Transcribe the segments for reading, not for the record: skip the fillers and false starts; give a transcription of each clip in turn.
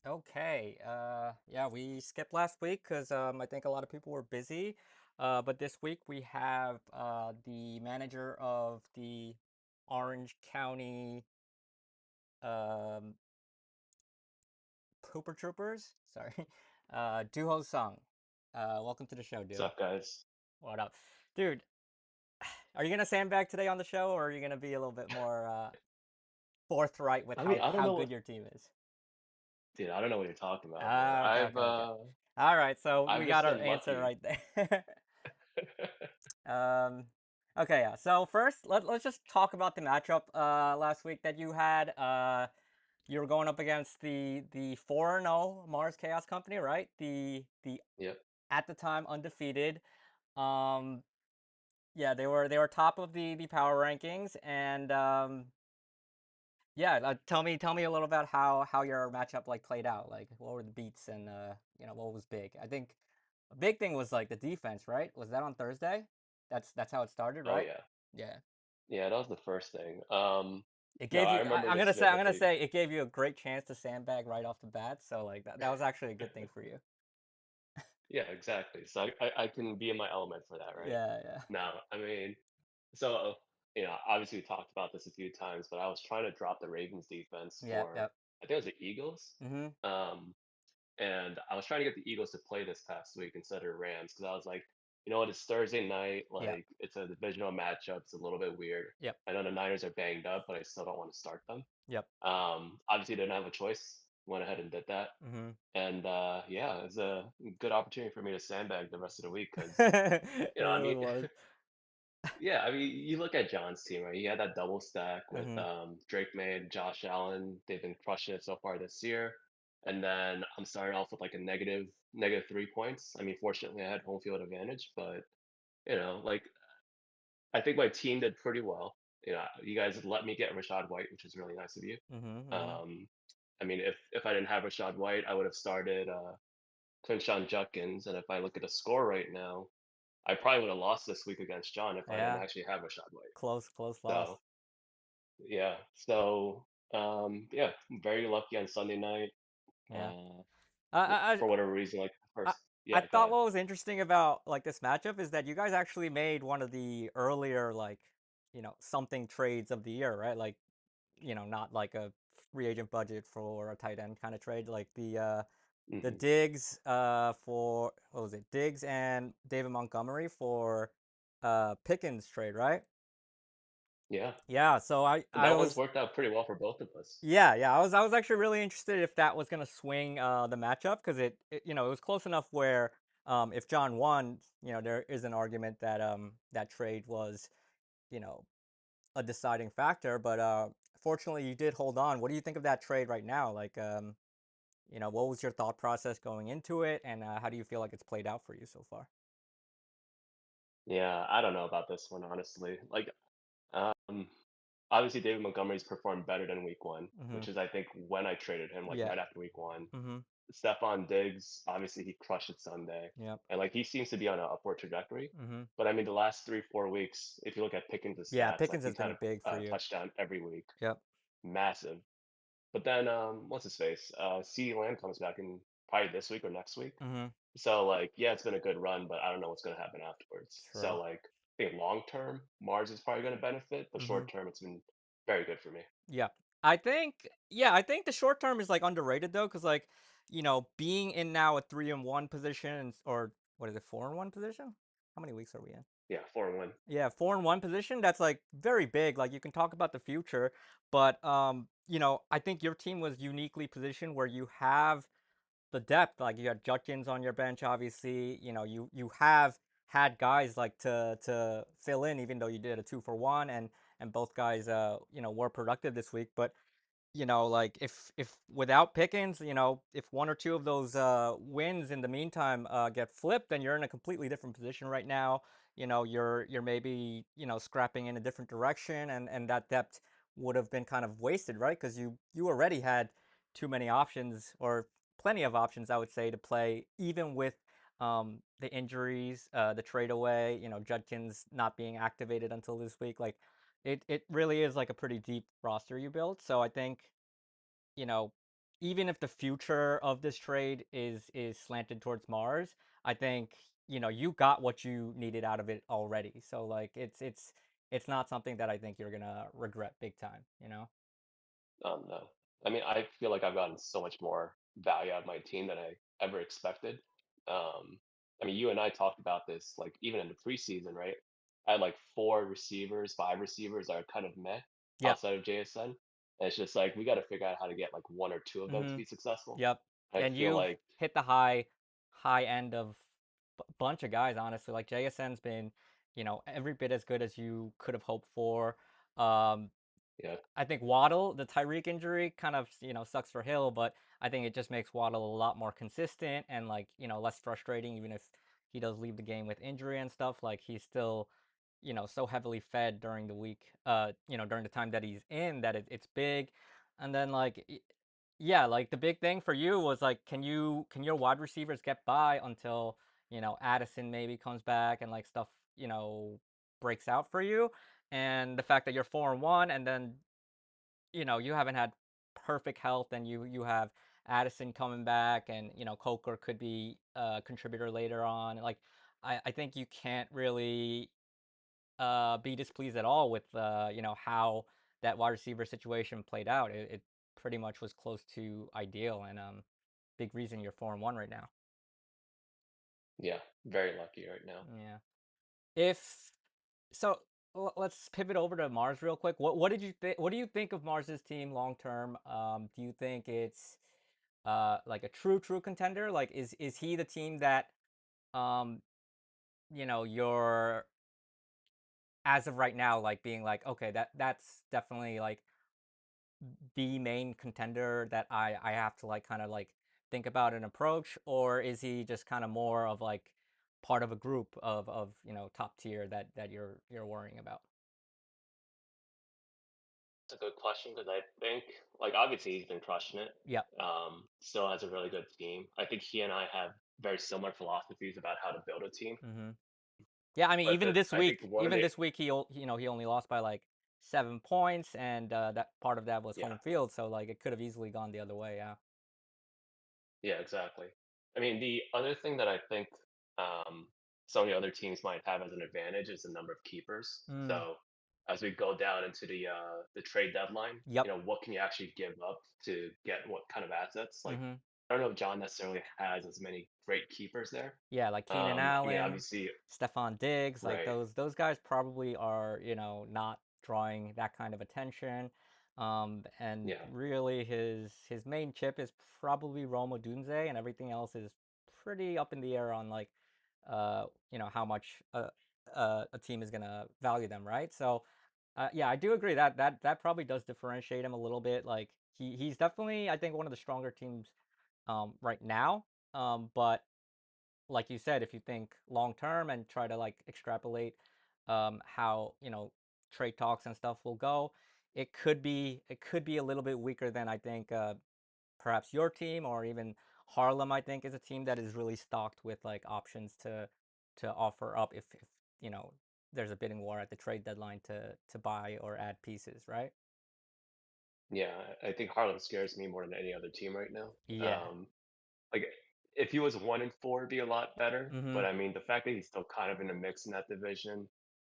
Okay. Yeah, we skipped last week because I think a lot of people were busy. But this week we have the manager of the Orange County um, Hooper Troopers. Sorry, Duho Sung. Welcome to the show, What's Duho. up, guys? What up, dude? Are you gonna sandbag today on the show, or are you gonna be a little bit more forthright with I mean, I don't how know good what, your team is? dude. I don't know what you're talking about, man. Ah, okay, okay, okay. All right, so I've we just got our been answer lucky. right there. Um, okay, yeah. So first, let's just talk about the matchup last week that you had. You were going up against the 4-0 Mars Chaos Company, right? The Yep. at the time undefeated. Um, yeah, they were top of the power rankings, and yeah. Tell me a little about how your matchup like played out. Like, what were the beats and what was big? I think a big thing was like the defense, right? Was that on Thursday? That's how it started, Oh right? yeah. Yeah. Yeah, that was the first thing. It No, gave I you. remember I'm this gonna say. I'm gonna vividly. say it gave you a great chance to sandbag right off the bat. So like that was actually a good thing for you. Yeah, exactly. So I can be in my element for that, right? Yeah, yeah, No, I mean, so obviously we talked about this a few times, but I was trying to drop the Ravens defense yeah, for yep. I think it was the Eagles. Mhm. Um, And I was trying to get the Eagles to play this past week instead of Rams because I was like, you know what, it's Thursday night. Yep. Like, it's a divisional matchup. It's a little bit weird. Yep. I know the Niners are banged up, but I still don't want to start them. Yep. Obviously, didn't have a choice. Went ahead and did that. Mhm. And yeah, it was a good opportunity for me to sandbag the rest of the week because, It I really mean, was. yeah, I mean, you look at John's team, right? He had that double stack with Mhm. Drake May and Josh Allen. They've been crushing it so far this year. And then I'm starting off with like a negative 3 points. I mean, fortunately, I had home field advantage, but like I think my team did pretty well. You guys let me get Rashad White, which is really nice of you. Mhm. Mhm. Um, I mean, if I didn't have Rashad White, I would have started Quinshawn Judkins. And if I look at the score right now, I probably would have lost this week against John if I didn't Yeah. actually have Rashad White. Close loss. So yeah. So yeah, very lucky on Sunday night. Yeah. Uh I for whatever reason, like I first I yeah, go thought ahead. what was interesting about like this matchup is that you guys actually made one of the earlier like something trades of the year, right? Like not like a free agent budget for a tight end kind of trade, like the Hmm. Diggs for what was it? Diggs and David Montgomery for Pickens trade, right? Yeah. Yeah, so I And I that one's was worked out pretty well for both of us. yeah, I was actually really interested if that was gonna swing the matchup because it was close enough where if John won, there is an argument that that trade was you know a deciding factor, but fortunately you did hold on. What do you think of that trade right now? Like what was your thought process going into it, and how do you feel like it's played out for you so far? Yeah, I don't know about this one honestly. Like um obviously David Montgomery's performed better than week one, Mhm. which is I think when I traded him, like Yeah. right after week one. Mhm. Stephon Diggs, obviously he crushed it Sunday. Yep. And like he seems to be on an upward trajectory. Mhm. But I mean the last 3, 4 weeks, if you look at Pickens' Yeah, stats, like Pickens has he's had been big for a you. touchdown every week. Yep. Massive. But then what's his face? CeeDee Lamb comes back in probably this week or next week. Mhm. So like, yeah, it's been a good run, but I don't know what's gonna happen afterwards. True. So like, I think long term, Mars is probably gonna benefit, but Mhm. short term, it's been very good for me. Yeah. I think the short term is like underrated though, because like, being in now a 3-1 position or what is it, 4-1 position? How many weeks are we in? Yeah, 4-1. Yeah, 4-1 position, that's like very big. Like you can talk about the future, but I think your team was uniquely positioned where you have the depth. Like you had Judkins on your bench, obviously. You have had guys like to fill in, even though you did a 2-for-1, and both guys were productive this week. But like if without Pickens, if one or two of those wins in the meantime get flipped, then you're in a completely different position right now. You're maybe scrapping in a different direction, and that depth would have been kind of wasted, right? Because you already had too many options or plenty of options, I would say, to play, even with the injuries, the trade away. Judkins not being activated until this week, like it really is like a pretty deep roster you built. So I think, you know, even if the future of this trade is slanted towards Mars, I think, you got what you needed out of it already. So like it's not something that I think you're gonna regret big time, you know? No. I mean, I feel like I've gotten so much more value out of my team than I ever expected. Um, I mean, you and I talked about this, like even in the preseason, right? I had like four receivers, five receivers that are kind of meh Yep. outside of JSN. And it's just like we got to figure out how to get like one or two of them to Hmm. be successful. Yep. I And feel you've like, hit the high end of bunch of guys, honestly. Like JSN's been, every bit as good as you could have hoped for. Um, yeah, I think Waddle, the Tyreek injury kind of, sucks for Hill, but I think it just makes Waddle a lot more consistent and like, less frustrating, even if he does leave the game with injury and stuff. Like he's still, so heavily fed during the week, during the time that he's in that it's big. And then like, yeah, like the big thing for you was like, can your wide receivers get by until, Addison maybe comes back and like stuff, breaks out for you? And the fact that you're 4-1 and then you haven't had perfect health, and you have Addison coming back, and Coker could be a contributor later on. Like I think you can't really be displeased at all with how that wide receiver situation played out. It pretty much was close to ideal, and big reason you're 4-1 right now. yeah, very lucky right now. Yeah. If so, let's pivot over to Mars real quick. What did you think? What do you think of Mars's team long term? Do you think it's like a true contender? Like is he the team that um you're as of right now like being like, okay, that's definitely like the main contender that I have to like kind of like think about an approach, or is he just kind of more of like part of a group of top tier that you're worrying about? It's a good question because I think, like, obviously he's been crushing it. Yep. Still has a really good team. I think he and I have very similar philosophies about how to build a team. Hmm. Yeah, I mean, But I think one of even the this week, he only lost by like 7 points, and that part of that was yeah, home field, so like it could have easily gone the other way. Yeah. yeah, exactly. I mean, the other thing that I think um, some of the other teams might have as an advantage is the number of keepers. Mm. So as we go down into the trade deadline, Yep. what can you actually give up to get what kind of assets? Like, Hmm. I don't know if John necessarily has as many great keepers there. Yeah, like Keenan I mean, Allen, obviously, Stephon Diggs, like right? those guys probably are, not drawing that kind of attention. And Yeah, really his main chip is probably Rome Odunze, and everything else is pretty up in the air on like how much a team is gonna value them, right? So yeah, I do agree that that probably does differentiate him a little bit. Like he's definitely, I think, one of the stronger teams right now. But like you said, if you think long term and try to like extrapolate how trade talks and stuff will go, it could be a little bit weaker than I think perhaps your team, or even Harlem. I think is a team that is really stocked with like options to offer up if you know there's a bidding war at the trade deadline to buy or add pieces, right? yeah. I think Harlem scares me more than any other team right now. Yeah. Like if he was 1-4, it'd be a lot better. Mm-hmm. But I mean, the fact that he's still kind of in the mix in that division,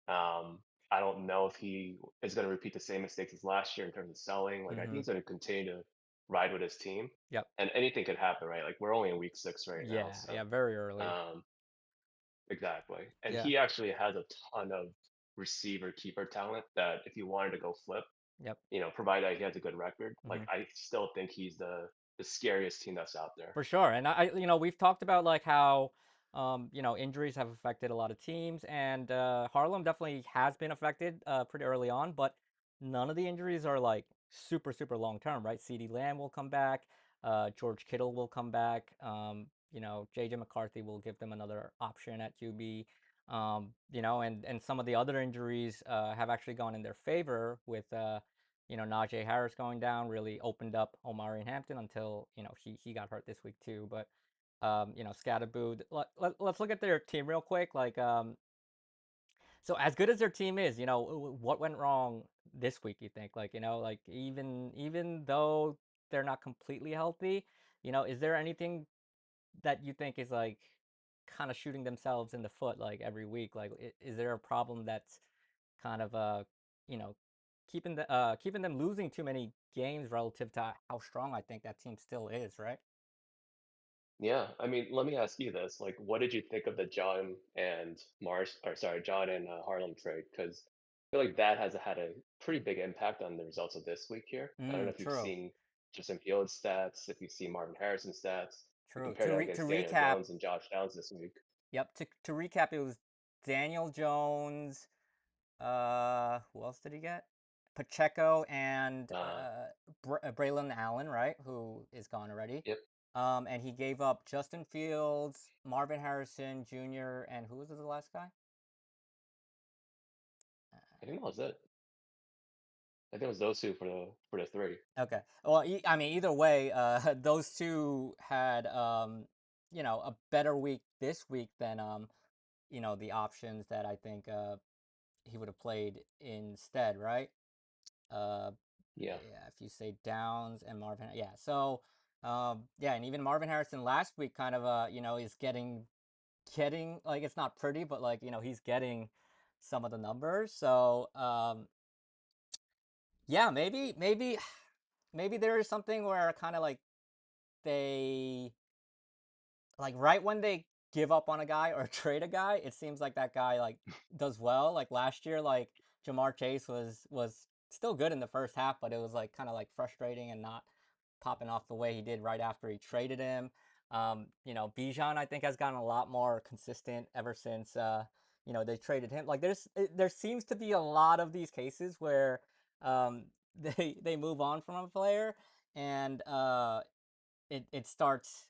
I don't know if he is going to repeat the same mistakes as last year in terms of selling. Like I think Mm-hmm. he's going to continue to ride with his team, Yep. and anything could happen, right? Like we're only in week 6 right now, Yeah. Yeah. so Very early. um, exactly. And Yeah. he actually has a ton of receiver keeper talent that if you wanted to go flip, Yep. provided that he has a good record, like Mm-hmm. I still think he's the scariest team that's out there. For sure. And we've talked about like how, injuries have affected a lot of teams, and Harlem definitely has been affected pretty early on, but none of the injuries are like super long term, right? CeeDee Lamb will come back, George Kittle will come back, JJ McCarthy will give them another option at QB. And some of the other injuries have actually gone in their favor with Najee Harris going down really opened up Omari Hampton until he got hurt this week too. But Scatterboo. Let's look at their team real quick. Like so as good as their team is, what went wrong this week? You think like like even though they're not completely healthy. Is there anything that you think is like kind of shooting themselves in the foot like every week? Like, is there a problem that's kind of you know, keeping them losing too many games relative to how strong I think that team still is, right? Yeah, I mean, let me ask you this, like, what did you think of the John and Mars or sorry, John and, Harlem trade? Because I feel like that has had a pretty big impact on the results of this week here. I don't know if you've True, seen Justin Fields' stats, if you've seen Marvin Harrison's stats, you true. compare that To against Daniel recap, Jones and Josh Downs this week. yep. To recap, it was Daniel Jones. Who else did he get? Pacheco and Uh, Braylon Allen, right? Who is gone already. yep, And he gave up Justin Fields, Marvin Harrison Jr., and who was the last guy? I think that was it. I think it was those 2 for the 3. Okay. Well, I mean, either way, those two had a better week this week than the options that I think he would have played instead, right? Uh, Yeah, yeah, if you say Downs and Marvin, yeah. So, yeah, and even Marvin Harrison last week kind of is getting like it's not pretty, but like he's getting some of the numbers. So, yeah, maybe there is something where kind of like they like right when they give up on a guy or trade a guy, it seems like that guy like does well. Like last year, like Jamar Chase was still good in the first half, but it was like kind of like frustrating and not popping off the way he did right after he traded him. Bijan I think has gotten a lot more consistent ever since they traded him. Like there seems to be a lot of these cases where they move on from a player and it starts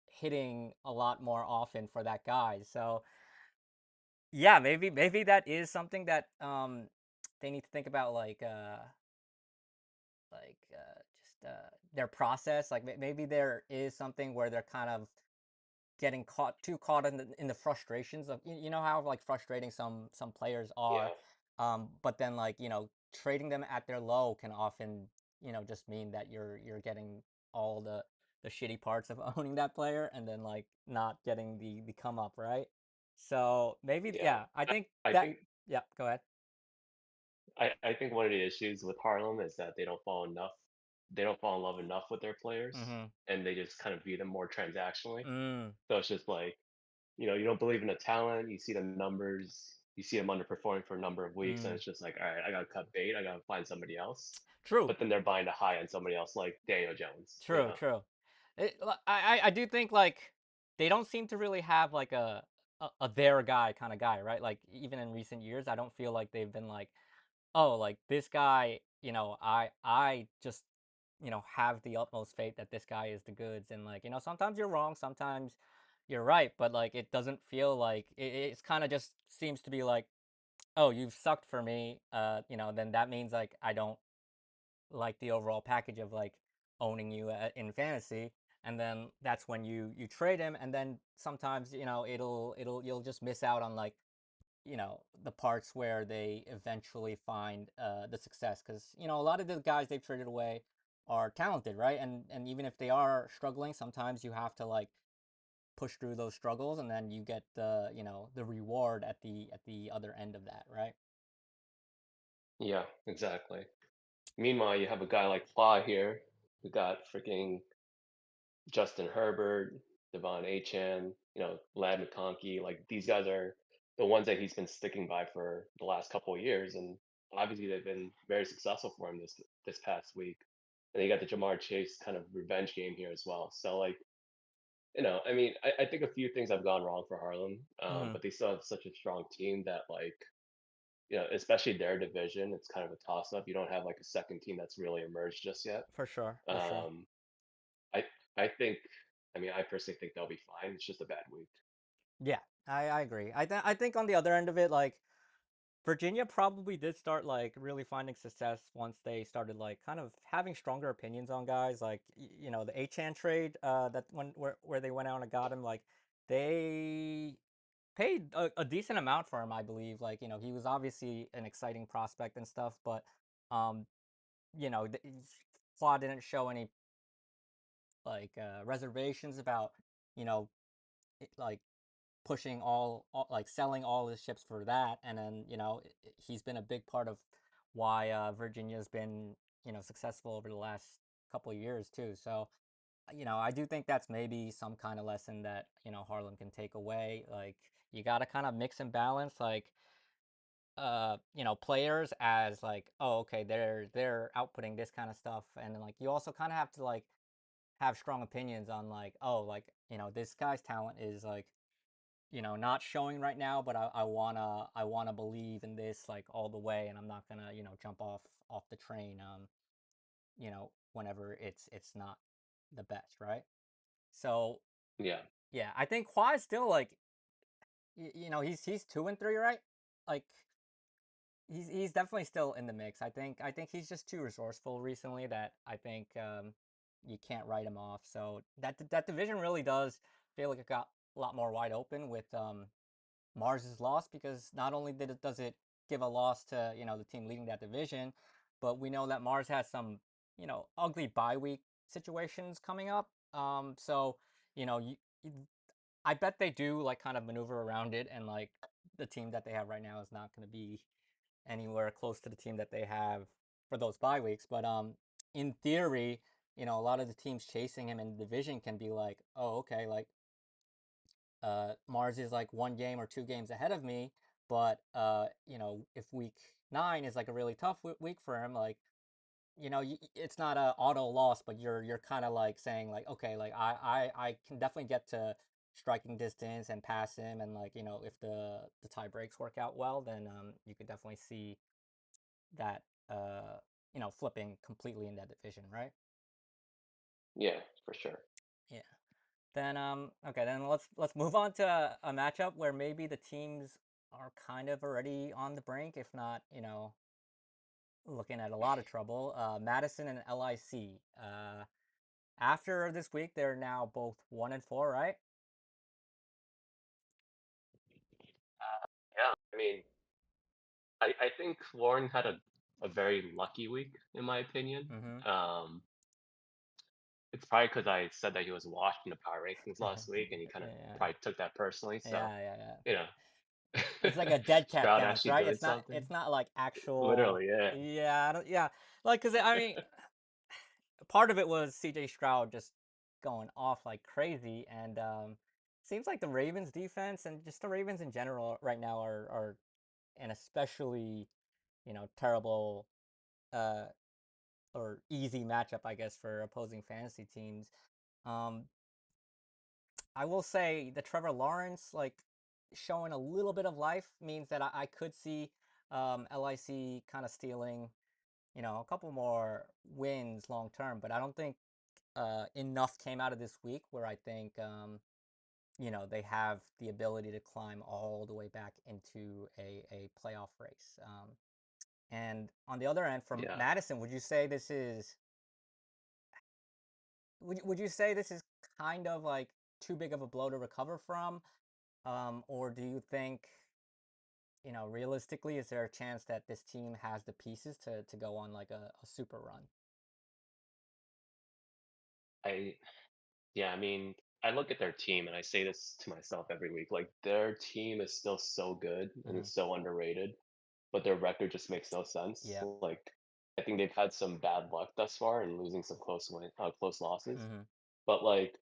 hitting a lot more often for that guy. So yeah, maybe that is something that they need to think about, just their process. Like maybe there is something where they're kind of getting caught in the frustrations of you know how like frustrating some players are, yeah, but then like trading them at their low can often just mean that you're getting all the shitty parts of owning that player and then like not getting the come up, right? So maybe yeah. yeah, I think I that think yeah, go ahead. I think one of the issues with Harlem is that they don't fall in love enough with their players, Mm-hmm. and they just kind of view them more transactionally. Mm, So it's just like, you don't believe in the talent, you see the numbers, you see them underperforming for a number of weeks, and mm. it's just like, all right, I gotta cut bait, I gotta find somebody else. True. But then they're buying a high on somebody else like Daniel Jones, you True, know? true. I do think like they don't seem to really have like a their guy kind of guy, right? Like even in recent years, I don't feel like they've been like, oh, like this guy, I just have the utmost faith that this guy is the goods, and like sometimes you're wrong, sometimes you're right, but like it doesn't feel like it's kind of just seems to be like, oh, you've sucked for me, then that means like I don't like the overall package of like owning you in fantasy, and then that's when you trade him, and then sometimes it'll you'll just miss out on like the parts where they eventually find the success, because a lot of the guys they've traded away are talented, right? And even if they are struggling, sometimes you have to like push through those struggles and then you get the reward at the other end of that, right? Yeah, exactly. Meanwhile, you have a guy like Ply here who got freaking Justin Herbert, Devon Achan, Lad McConkey, like these guys are the ones that he's been sticking by for the last couple of years, and obviously they've been very successful for him this past week. And you got the Jamar Chase kind of revenge game here as well. So like, I mean, I think a few things have gone wrong for Harlem, Hmm. but they still have such a strong team that like, especially their division, it's kind of a toss up. You don't have like a second team that's really emerged just yet. For sure, for sure. Um, I I think I mean, I personally think they'll be fine. It's just a bad week. Yeah, I agree. I think on the other end of it, like Virginia probably did start like really finding success once they started like kind of having stronger opinions on guys, like the Achan trade that when where they went out and got him, like they paid a decent amount for him, I believe. Like he was obviously an exciting prospect and stuff, but um Quad didn't show any reservations about, you know, like pushing like selling all his ships for that, and then he's been a big part of why Virginia's been successful over the last couple of years too. So I do think that's maybe some kind of lesson that Harlem can take away. Like you got to kind of mix and balance, like players as like, oh, okay, they're outputting this kind of stuff, and then like you also kind of have to like have strong opinions on like, oh, like this guy's talent is like not showing right now, but I wanna believe in this like all the way, and I'm not gonna jump off the train whenever it's not the best, right? So Yeah. yeah, I think Kawhi is still like he's 2-3, right? Like he's definitely still in the mix. I think he's just too resourceful recently that I think you can't write him off. So that division really does feel like it got a lot more wide open with Mars's loss, because not only does it give a loss to the team leading that division, but we know that Mars has some ugly bye week situations coming up. So I bet they do like kind of maneuver around it, and like the team that they have right now is not going to be anywhere close to the team that they have for those bye weeks. But in theory, a lot of the teams chasing him in the division can be like, oh, okay, like Mars is like 1 game or 2 games ahead of me, but if week 9 is like a really tough week for him, like it's not a auto loss, but you're kind of like saying like, okay, like I can definitely get to striking distance and pass him, and like if the tie breaks work out well, then you could definitely see that flipping completely in that division, right? Yeah, for sure. Yeah. Then okay, then let's move on to a matchup where maybe the teams are kind of already on the brink, if not, looking at a lot of trouble. Madison and LIC. After this week, they're now both 1-4, right? Yeah, I mean, I think Lauren had a very lucky week, in my opinion. Mm-hmm. Um, it's probably because I said that he was washed in the power rankings last week, and he kind of Yeah, probably took that personally. So, yeah, yeah, yeah. you know, It's like a dead cat Stroud bounce, actually right? doing It's something. not like actual. Literally, yeah. Yeah, yeah. Like, cause I mean, part of it was C.J. Stroud just going off like crazy, and seems like the Ravens defense and just the Ravens in general right now are an especially terrible uh or easy matchup, I guess, for opposing fantasy teams. Um, I will say the Trevor Lawrence like showing a little bit of life means that I could see LIC kind of stealing a couple more wins long term, but I don't think enough came out of this week where I think they have the ability to climb all the way back into a playoff race. And on the other end, from Yeah. Madison, would you say this is kind of like too big of a blow to recover from, or do you think realistically, is there a chance that this team has the pieces to go on like a super run? I Yeah, I mean, I look at their team and I say this to myself every week. Like their team is still so good and Mm-hmm. it's so underrated, but their record just makes no sense. Yeah. Like I think they've had some bad luck thus far and losing some close losses. Mm-hmm. But like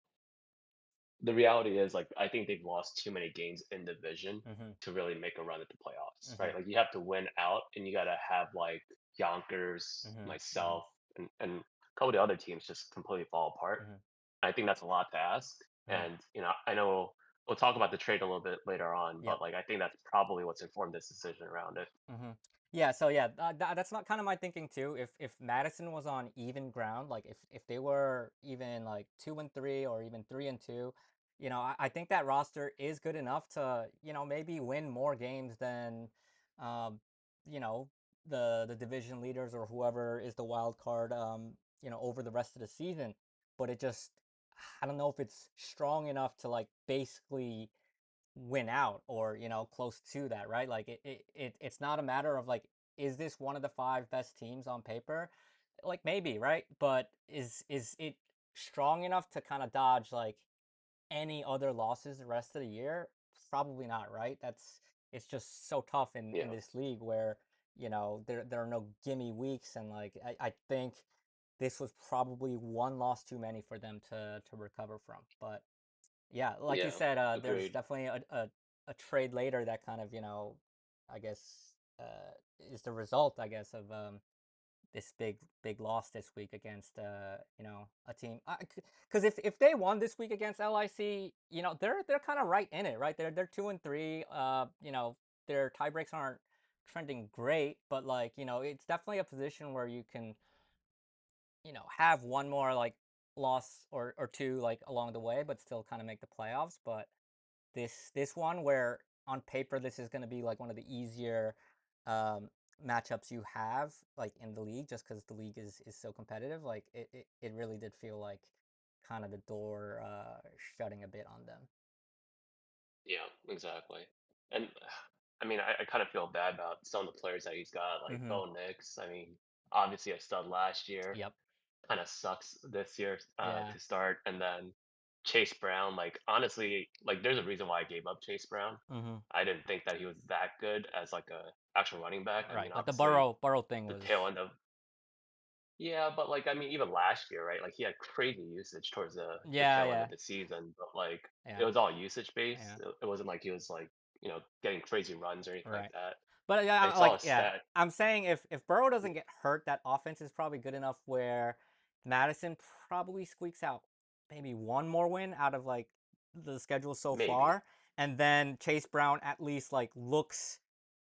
the reality is, like I think they've lost too many games in division Mm-hmm. to really make a run at the playoffs, Mm-hmm. right? Like you have to win out, and you got to have like Yonkers, Mm-hmm. Mm-hmm. myself, and a couple of the other teams just completely fall apart. Mm-hmm. I think that's a lot to ask. Mm-hmm. And I know we'll talk about the trade a little bit later on, Yep. but like I think that's probably what's informed this decision around it. Mm-hmm. Yeah, so yeah, that's not kind of my thinking too. If Madison was on even ground, like if they were even like 2-3 or even 3-2, I think that roster is good enough to maybe win more games than, um, you know, the division leaders or whoever is the wild card, over the rest of the season. But it just, I don't know if it's strong enough to like basically win out, or close to that, right? Like it's not a matter of like, is this one of the 5 best teams on paper? Like maybe, right? But is it strong enough to kind of dodge like any other losses the rest of the year? Probably not, right? That's it's just so tough in Yeah, this league where, there are no gimme weeks, and like I think this was probably one loss too many for them to recover from. But yeah, like you yeah, said, there's agreed. definitely a trade later that kind of, I guess is the result, I guess, of this big loss this week against a team, because if they won this week against LIC, they're kind of right in it, right? They're 2-3. Their tie breaks aren't trending great, but like, it's definitely a position where you can, have one more like loss or two like along the way, but still kind of make the playoffs. But this one where on paper this is going to be like one of the easier um matchups you have like in the league, just because the league is so competitive, like it really did feel like kind of the door shutting a bit on them. Yeah, exactly. And I mean, I kind of feel bad about some of the players that he's got, like Mm-hmm. Bo Nix. I mean, obviously a stud last year, Yep. kind of sucks this year Yeah. to start, and then Chase Brown. Like honestly, like there's a reason why I gave up Chase Brown. Mm-hmm. I didn't think that he was that good as like a actual running back. I Right, mean, but the obviously Burrow thing the was. tail end of yeah, but like I mean, even last year, right? Like he had crazy usage towards the Yeah, tail end yeah, of the season, but like it yeah, was all usage based. yeah. It wasn't like he was like getting crazy runs or anything like Right. that. But yeah, I saw like a yeah, stat. I'm saying if Burrow doesn't get hurt, that offense is probably good enough where Madison probably squeaks out maybe one more win out of like the schedule so Maybe. far, and then Chase Brown at least like looks,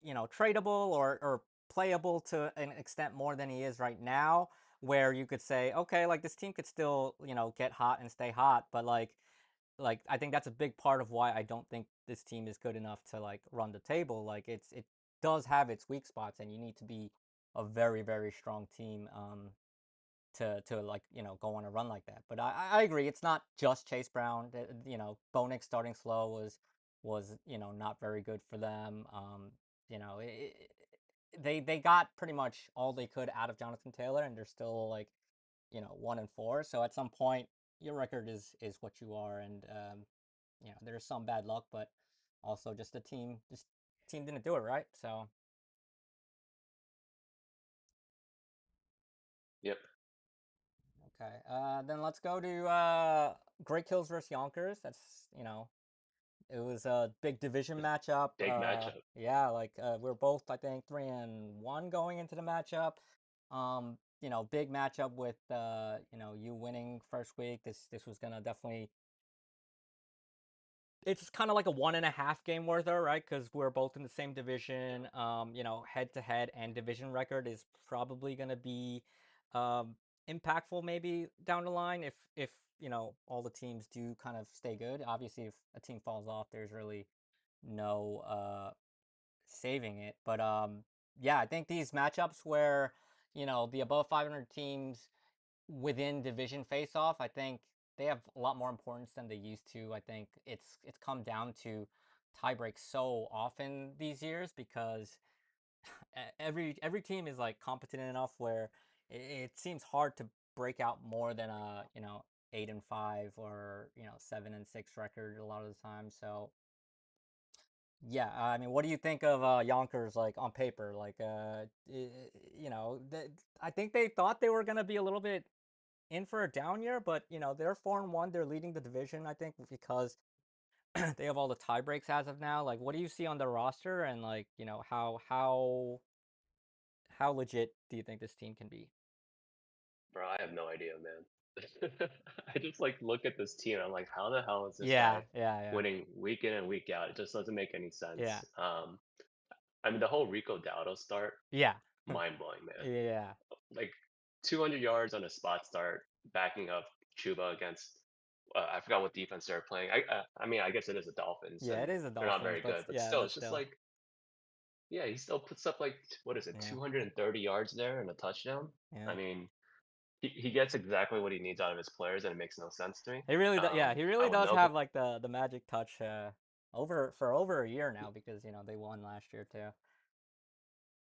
tradable or playable to an extent more than he is right now, where you could say, okay, like this team could still, get hot and stay hot, but like I think that's a big part of why I don't think this team is good enough to like run the table. Like it does have its weak spots, and you need to be a very very strong team to like, go on a run like that. But I agree, it's not just Chase Brown. Bo Nix starting slow was not very good for them. You know they got pretty much all they could out of Jonathan Taylor, and they're still like, 1-4. So at some point, your record is what you are, and there's some bad luck, but also just the team didn't do it right. So Yep. okay, then let's go to Great Kills versus Yonkers. That's, it was a big division matchup. Big matchup. Yeah, like we're both, I think, 3-1 going into the matchup. Big matchup with you winning first week. This was gonna definitely, it's kind of like a 1.5 game worth, right? Because we're both in the same Yeah. division. Head to head and division record is probably going to be um, impactful maybe down the line if all the teams do kind of stay good. Obviously, if a team falls off, there's really no saving it. But yeah, I think these matchups where the above 500 teams within division face off, I think they have a lot more importance than they used to. I think it's come down to tie breaks so often these years because every team is like competent enough where it seems hard to break out more than a 8-5 or 7-6 record a lot of the time. So yeah, I mean, what do you think of Yonkers like on paper? Like, I think they thought they were gonna be a little bit in for a down year, but they're 4-1. They're leading the division, I think, because they have all the tie breaks as of now. Like, what do you see on their roster, and like, how legit do you think this team can be? Bro, I have no idea, man. I just like look at this team. I'm like, how the hell is this Yeah, guy yeah, yeah, winning week in and week out? It just doesn't make any yeah, sense. I mean, the whole Rico Dowdle start, yeah, mind blowing, man. yeah, Like 200 yards on a spot start, backing up Chuba against. I forgot what defense they're playing. I mean, I guess it is the Dolphins, yeah. It and is the they're not Dolphins, very but good. But yeah, still, but it's just still, like, yeah, he still puts up like what is it, yeah, 230 yards there and a touchdown. yeah. I mean, he gets exactly what he needs out of his players, and it makes no sense to me. He really, yeah, he I really would does know. have like the magic touch over a year now, because they won last year too.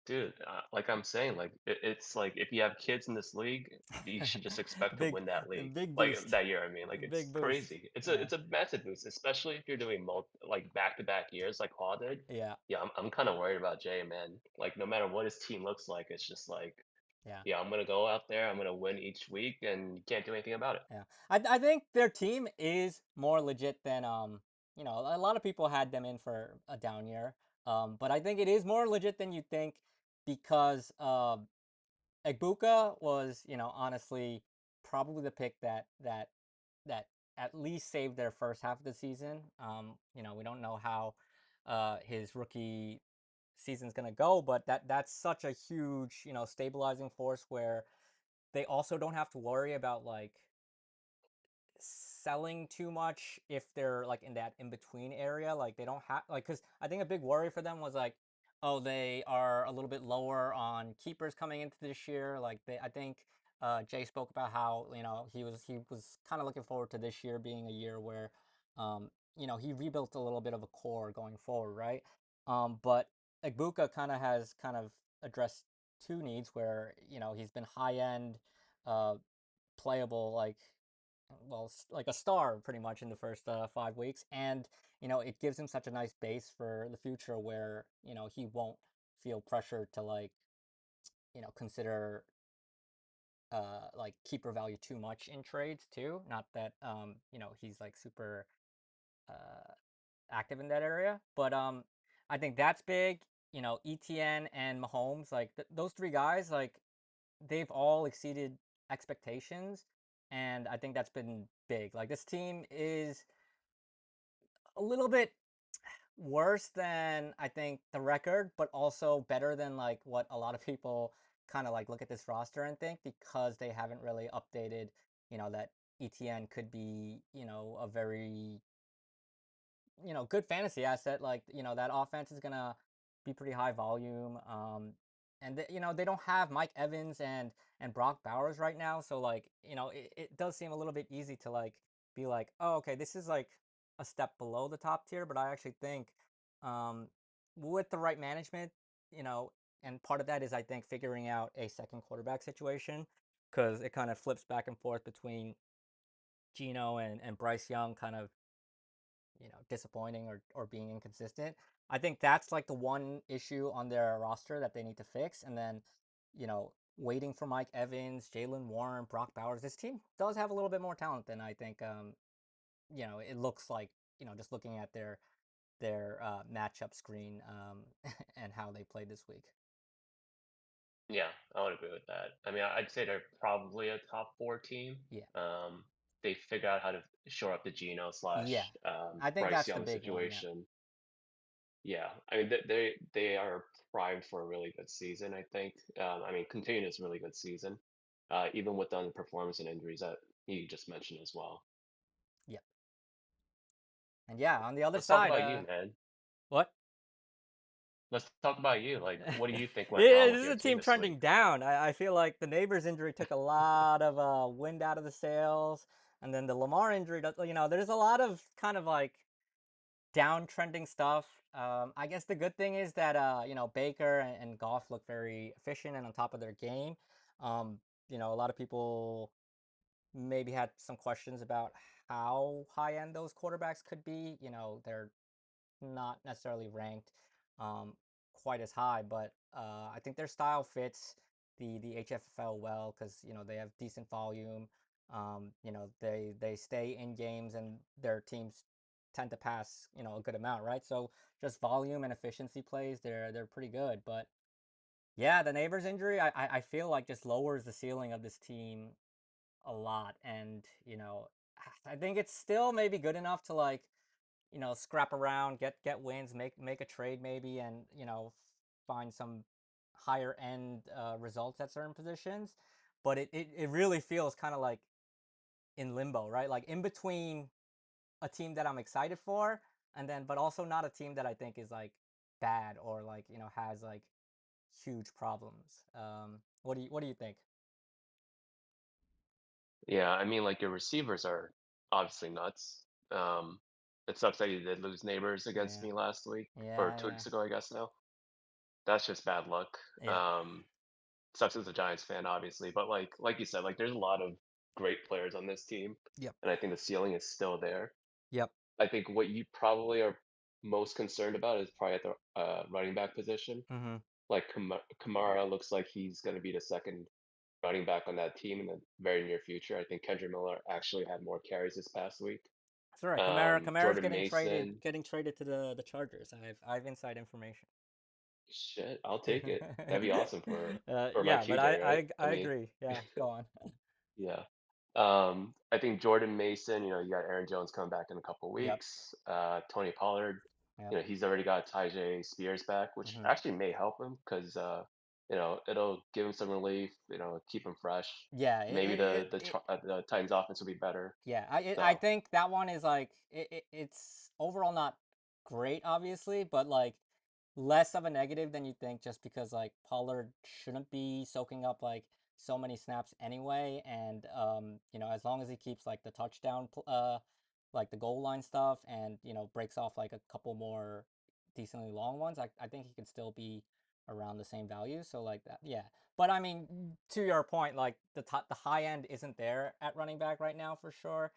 Dude, like I'm saying, like it's like if you have kids in this league, you should just expect to Big win that league, big like boost. that year. I mean, like it's Big boost. crazy. Yeah. It's a massive boost, especially if you're doing like back to back years like Hall did. Yeah. Yeah, I'm kind of worried about Jay, man. Like no matter what his team looks like, it's just like, Yeah. yeah, I'm gonna go out there, I'm gonna win each week, and you can't do anything about it. Yeah. I think their team is more legit than a lot of people had them in for a down year. But I think it is more legit than you think because Egbuka was, honestly probably the pick that at least saved their first half of the season. We don't know how his rookie season's gonna go, but that's such a huge, stabilizing force where they also don't have to worry about like selling too much if they're like in that in between area. Like they don't have like because I think a big worry for them was like, oh, they are a little bit lower on keepers coming into this year. Like I think Jay spoke about how he was kind of looking forward to this year being a year where he rebuilt a little bit of a core going forward, right? But Egbuka has kind of addressed two needs where he's been high end, uh, playable well, like a star pretty much in the first 5 weeks, and it gives him such a nice base for the future where he won't feel pressured to consider like keeper value too much in trades too. Not that he's like super uh active in that area, but I think that's big. ETN and Mahomes, like those three guys, like they've all exceeded expectations, and I think that's been big. Like this team is a little bit worse than I think the record, but also better than like what a lot of people kind of like look at this roster and think because they haven't really updated, that ETN could be, a very good fantasy asset. Like, that offense is gonna be pretty high volume. And they don't have Mike Evans and Brock Bowers right now, so like, it does seem a little bit easy to like be like, oh, okay, this is like a step below the top tier, but I actually think um with the right management, you know, and part of that is I think figuring out a second quarterback situation because it kind of flips back and forth between Gino and Bryce Young kind of disappointing or being inconsistent. I think that's like the one issue on their roster that they need to fix. And then, waiting for Mike Evans, Jalen Warren, Brock Bowers. This team does have a little bit more talent than I think. It looks like just looking at their matchup screen and how they played this week. Yeah, I would agree with that. I mean, I'd say they're probably a top four team. Yeah, They figure out how to shore up the Geno yeah. slash I think Bryce that's the Young big one. Yeah, situation. Yeah, I mean they are primed for a really good season. I think. I mean, continue this really good season, even with the underperformance and injuries that you just mentioned as well. yeah. And yeah, on the other Let's talk side, about you, man. what? Let's talk about you. Like, what do you think went Yeah, wrong this with is your a team team this week? trending down. I feel like the neighbors injury took a lot of wind out of the sails, and then the Lamar injury. There's a lot of kind of like downtrending stuff. I guess the good thing is that Baker and Goff look very efficient and on top of their game. Um, a lot of people maybe had some questions about how high end those quarterbacks could be. They're not necessarily ranked um, quite as high, but I think their style fits the HFFL well because they have decent volume. They stay in games and their teams tend to pass a good amount, right? So just volume and efficiency plays, they're pretty good. But yeah, the neighbors injury, I feel like just lowers the ceiling of this team a lot, and I think it's still maybe good enough to like scrap around, get wins, make a trade maybe, and find some higher end results at certain positions. But it really feels kind of like in limbo, right? Like in between a team that I'm excited for, and then but also not a team that I think is like bad or like has like huge problems. What do you think? Yeah, I mean, like your receivers are obviously nuts. Um, it sucks that you did lose neighbors against Yeah, me last week or yeah, two yeah, weeks ago, I guess now. that's just bad luck. Yeah. Sucks as a Giants fan, obviously, but like you said, like there's a lot of great players on this team, Yep. and I think the ceiling is still there. Yep. I think what you probably are most concerned about is probably at the running back position. Mhm. Like Kamara looks like he's going to be the second running back on that team in the very near future. I think Kendra Miller actually had more carries this past week. That's right. Kamara's Jordan Mason, getting traded to the Chargers. I've inside information. shit, I'll take it. That'd be awesome for my Yeah, but QB, right? I I mean, agree. Yeah, go on. yeah. I think Jordan Mason, you got Aaron Jones coming back in a couple Yep. weeks. Tony Pollard, Yep. he's already got Tajay Spears back, which Mhm. actually may help him because it'll give him some relief, keep him fresh. Yeah, Maybe the Titans offense will be better. yeah, I So think that one is like it's overall not great, obviously, but like less of a negative than you think, just because like Pollard shouldn't be soaking up like so many snaps anyway, and as long as he keeps like the like the goal line stuff, and breaks off like a couple more decently long ones, I think he could still be around the same value. So like that, yeah. But I mean, to your point, like the high end isn't there at running back right now for sure.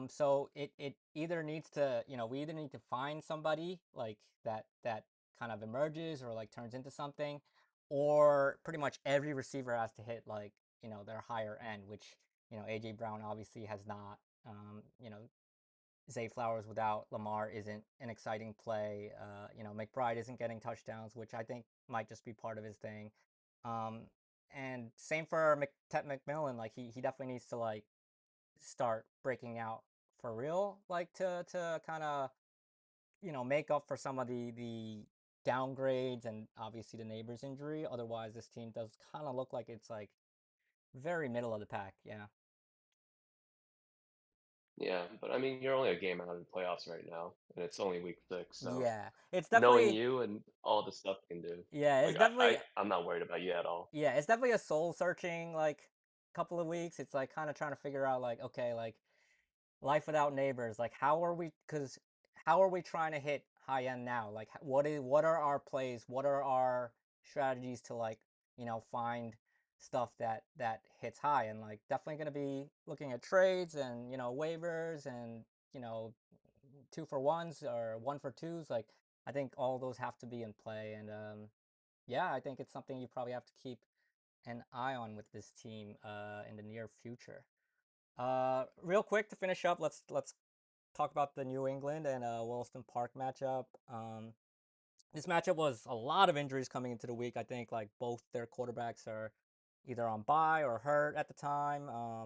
So it either needs to, we either need to find somebody like that kind of emerges or like turns into something, or pretty much every receiver has to hit like their higher end, which AJ Brown obviously has not. Zay Flowers without Lamar isn't an exciting play. McBride isn't getting touchdowns, which I think might just be part of his thing. Um, and same for Ted McMillan. Like he definitely needs to like start breaking out for real, like to kind of make up for some of the downgrades and obviously the neighbors injury. Otherwise, this team does kind of look like it's like very middle of the pack. Yeah. yeah, but I mean, you're only a game out of the playoffs right now, and it's only week 6. So Yeah. It's knowing definitely you and all the stuff you can do, yeah, it's like definitely I'm not worried about you at all. yeah, it's definitely a soul searching like couple of weeks. It's like kind of trying to figure out like okay, like life without neighbors. Like how are we trying to hit high end now? Like what are our plays? What are our strategies to like, find stuff that hits high, and like definitely going to be looking at trades and, waivers and, you know, two for ones or one for twos. Like I think all those have to be in play, and yeah, I think it's something you probably have to keep an eye on with this team in the near future. Real quick to finish up, let's talk about the New England and Williston Park matchup. This matchup was a lot of injuries coming into the week. I think like both their quarterbacks are either on bye or hurt at the time. A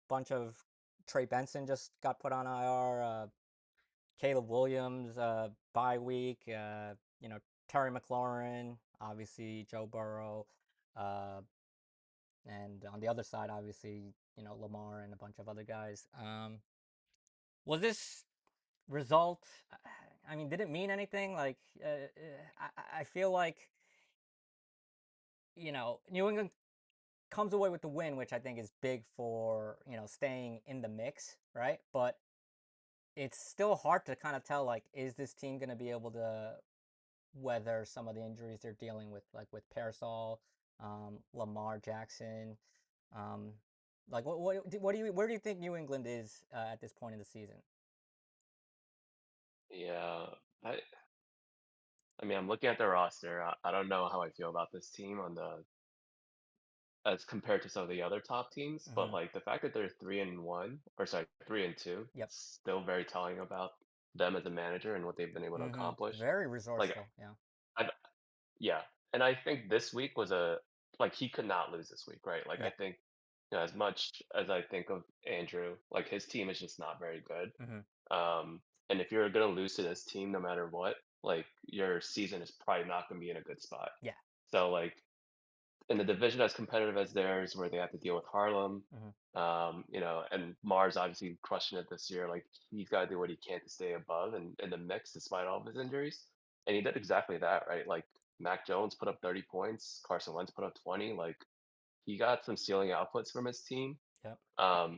bunch of Trey Benson just got put on IR. Caleb Williams bye week. Terry McLaurin, obviously Joe Burrow. Uh, and on the other side, obviously, Lamar and a bunch of other guys. Was this result? I mean, did it mean anything? Like, I feel like New England comes away with the win, which I think is big for staying in the mix, right? But it's still hard to kind of tell like, is this team going to be able to weather some of the injuries they're dealing with, like with Parasol, Lamar Jackson. Um, like what do you where do you think New England is at this point in the season? Yeah, I I mean, I'm looking at the roster. I don't know how I feel about this team on the as compared to some of the other top teams, but Mm-hmm. like the fact that they're 3-1, or sorry, 3-2, Yep. it's still very telling about them as a manager and what they've been able to Mm-hmm. accomplish. Very Like, resourceful. Yeah. I yeah, and I think this week was like he could not lose this week, right? Like I Yeah. think as much as I think of Andrew, like his team is just not very good. Mm-hmm. Um, and if you're gonna lose to this team, no matter what, like your season is probably not gonna be in a good spot. Yeah. So like in the division as competitive as theirs, where they have to deal with Harlem, Mm-hmm. and Mars obviously crushing it this year. Like he's got to do what he can to stay above and in the mix despite all of his injuries, and he did exactly that, right? Like Mac Jones put up 30 points, Carson Wentz put up 20. Like he got some ceiling outputs from his team. Yep.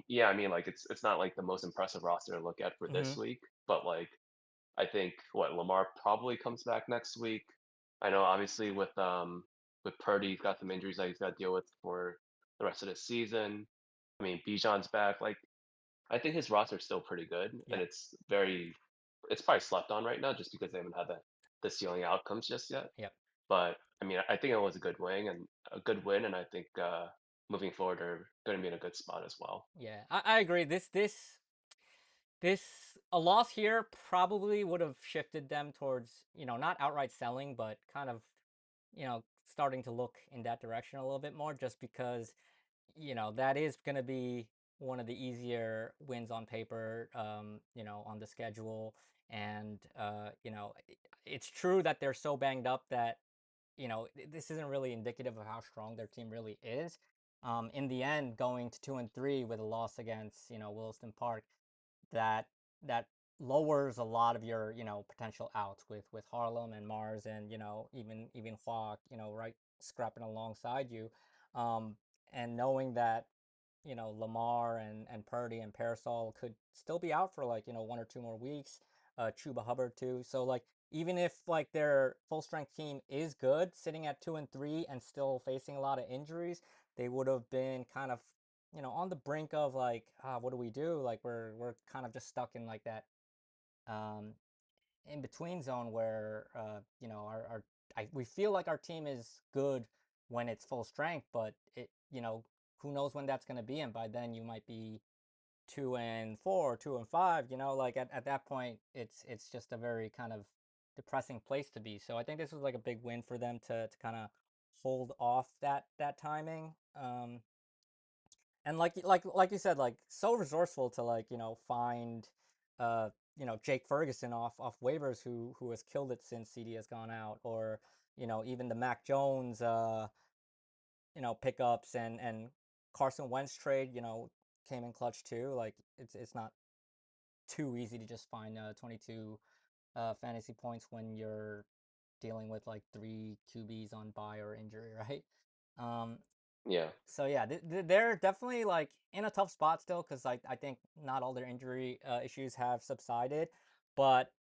Yeah, I mean, like it's not like the most impressive roster to look at for Mm-hmm. this week, but like I think what Lamar probably comes back next week. I know obviously with Purdy, he's got some injuries that he's got to deal with for the rest of the season. I mean, Bijan's back. Like, I think his roster's still pretty good, and Yep, it's probably slept on right now just because they haven't had the ceiling outcomes just yet. yep, But I mean, I think it was a good win, and I think moving forward they're going to be in a good spot as well. yeah. I agree. This a loss here probably would have shifted them towards, not outright selling, but kind of, starting to look in that direction a little bit more, just because, that is going to be one of the easier wins on paper, on the schedule. And, it's true that they're so banged up that, this isn't really indicative of how strong their team really is. In the end, going to 2-3 with a loss against, Williston Park, that that lowers a lot of your potential outs with Harlem and Mars, and even Hawk, right, scrapping alongside you, um and knowing that Lamar and Purdy and Parasol could still be out for like 1 or 2 more weeks. Chuba Hubbard too. So like even if like their full strength team is good, sitting at 2-3 and still facing a lot of injuries, they would have been kind of on the brink of like, what do we do? Like we're kind of just stuck in like that um in between zone where we feel like our team is good when it's full strength, but who knows when that's going to be, and by then you might be 2-4, 2-5. Like at that point, it's just a very kind of depressing place to be. So I think this was like a big win for them to kind of hold off that timing. And like you said, like so resourceful to like find Jake Ferguson off waivers who has killed it since CD has gone out, or even the Mac Jones pickups, and Carson Wentz trade came in clutch too. Like it's not too easy to just find 22 fantasy points when you're dealing with like three QBs on bye or injury, right? Um, Yeah, so yeah, they're definitely like in a tough spot still, because I think not all their injury issues have subsided, but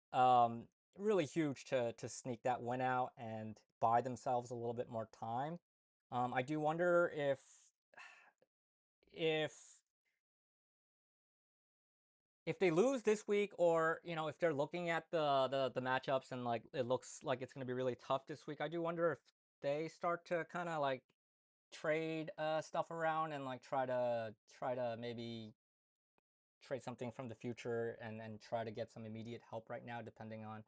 really huge to sneak that win out and buy themselves a little bit more time. I do wonder if if they lose this week, or if they're looking at the matchups and like it looks like it's going to be really tough this week. I do wonder if they start to kind of like trade stuff around and like try to maybe trade something from the future, and try to get some immediate help right now, depending on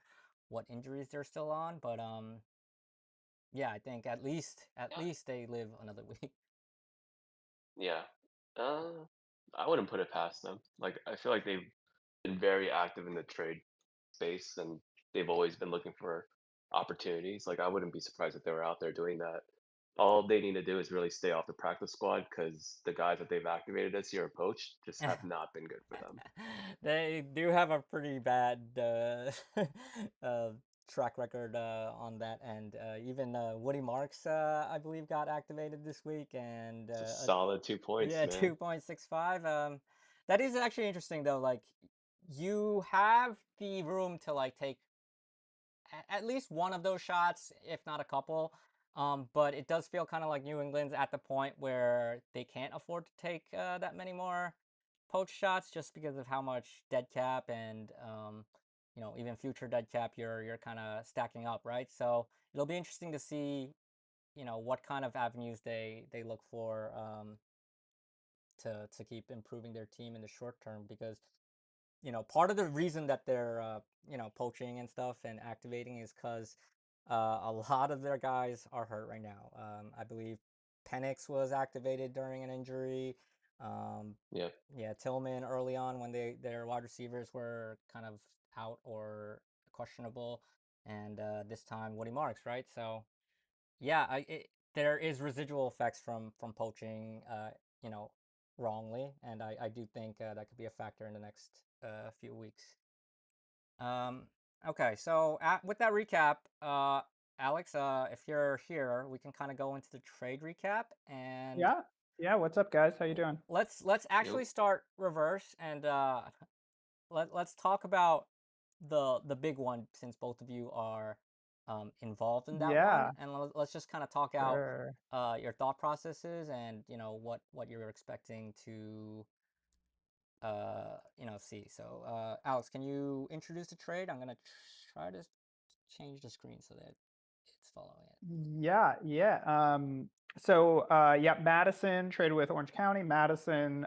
what injuries they're still on. But yeah, I think at least they live another week. yeah. Uh, I wouldn't put it past them. Like, I feel like they've been very active in the trade space, and they've always been looking for opportunities. Like, I wouldn't be surprised if they were out there doing that. All they need to do is really stay off the practice squad because the guys that they've activated this year or poached just have not been good for them. They do have a pretty bad uh, track record on that end. Even Woody Marks, I believe, got activated this week, and It's a solid 2 points, yeah, man. 2.65. That is actually interesting though. Like you have the room to like take at least one of those shots, if not a couple. But it does feel kind of like New England's at the point where they can't afford to take that many more poach shots, just because of how much dead cap and even future dead cap you're kind of stacking up, right? So it'll be interesting to see what kind of avenues they look for, to keep improving their team in the short term, because part of the reason that they're poaching and stuff and activating is because a lot of their guys are hurt right now. I believe Penix was activated during an injury. Um, Yeah. yeah, Tillman early on when their wide receivers were kind of out or questionable, and this time Woody Marks, right? So yeah, there is residual effects from poaching, you know, wrongly, and I do think that could be a factor in the next few weeks. Um, okay, so with that recap, Alex, if you're here, we can kind of go into the trade recap, and Yeah. Yeah, what's up, guys? How you doing? let's actually Yep. start reverse, and let's talk about the big one, since both of you are involved in that one, Yeah, and let's just kind of talk out sure. your thought processes and what you're expecting to see. So Alex, can you introduce the trade? I'm gonna try to change the screen so that it's following it. Yeah. Yeah, Madison traded with Orange County. Madison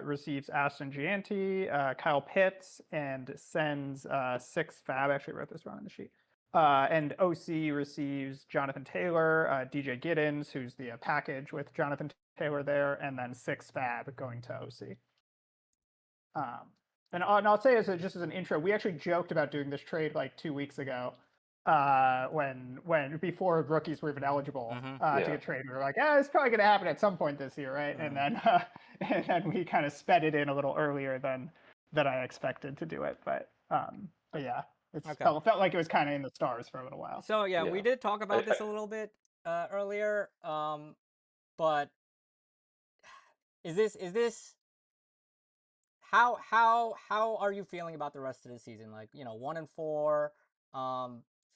receives Aston Gianti, Kyle Pitts, and sends six fab. Actually, I wrote this wrong on the sheet. And OC receives Jonathan Taylor, DJ Giddens, who's the package with Jonathan Taylor there, and then six fab going to OC. Um, and I'll say just as an intro, we actually joked about doing this trade like 2 weeks ago, when before rookies were even eligible Mm-hmm. to Yeah. get traded. We were like, yeah, it's probably going to happen at some point this year, right? And Mm-hmm. then and then we kind of sped it in a little earlier than I expected to do it. But yeah, it's Okay. felt like it was kind of in the stars for a little while. So yeah, we Yeah. did talk I, about I this a little bit earlier. But is this how are you feeling about the rest of the season? Like, 1-4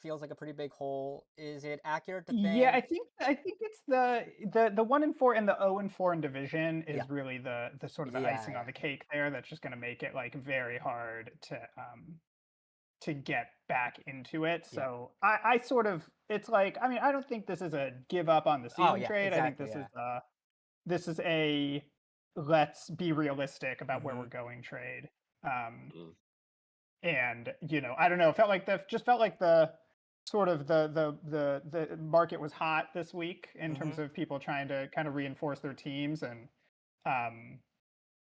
feels like a pretty big hole. Is it accurate to Yeah, think? I think it's the 1-4 and the 0-4 in division Yeah. is really the sort of the Yeah, icing on yeah. the cake there. That's just going to make it like very hard to get back into it. Yeah. So I sort of it's like I mean I don't think this is a give up on the Oh season yeah, trade. I think exactly, yeah. this is a let's be realistic about where Mm-hmm. we're going trade. Um, mm, and I don't know, it felt like the sort of the market was hot this week in Mm-hmm. terms of people trying to kind of reinforce their teams, and um,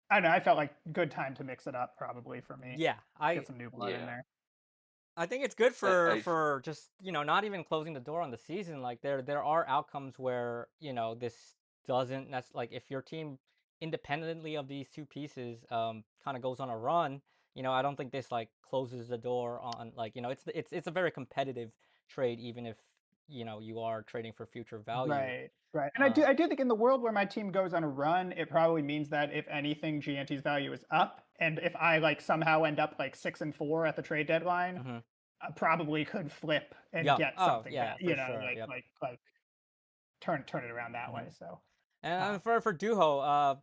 I don't know, I felt like good time to mix it up probably for me, Yeah. get some new blood in yeah. there. I think it's good I, for I for just, not even closing the door on the season. Like there are outcomes where, this doesn't like if your team independently of these two pieces kind of goes on a run, I don't think this like closes the door on like, it's a very competitive trade even if, you are trading for future value. Right, right. And Uh I do think in the world where my team goes on a run, it probably means that if anything, GNT's value is up. And if I like somehow end up like 6-4 at the trade deadline, mhm. I probably could flip and Yeah. get Oh, something yeah, back, yeah, for sure. Yep. like turn it around that way. Mhm. So And um for Duho,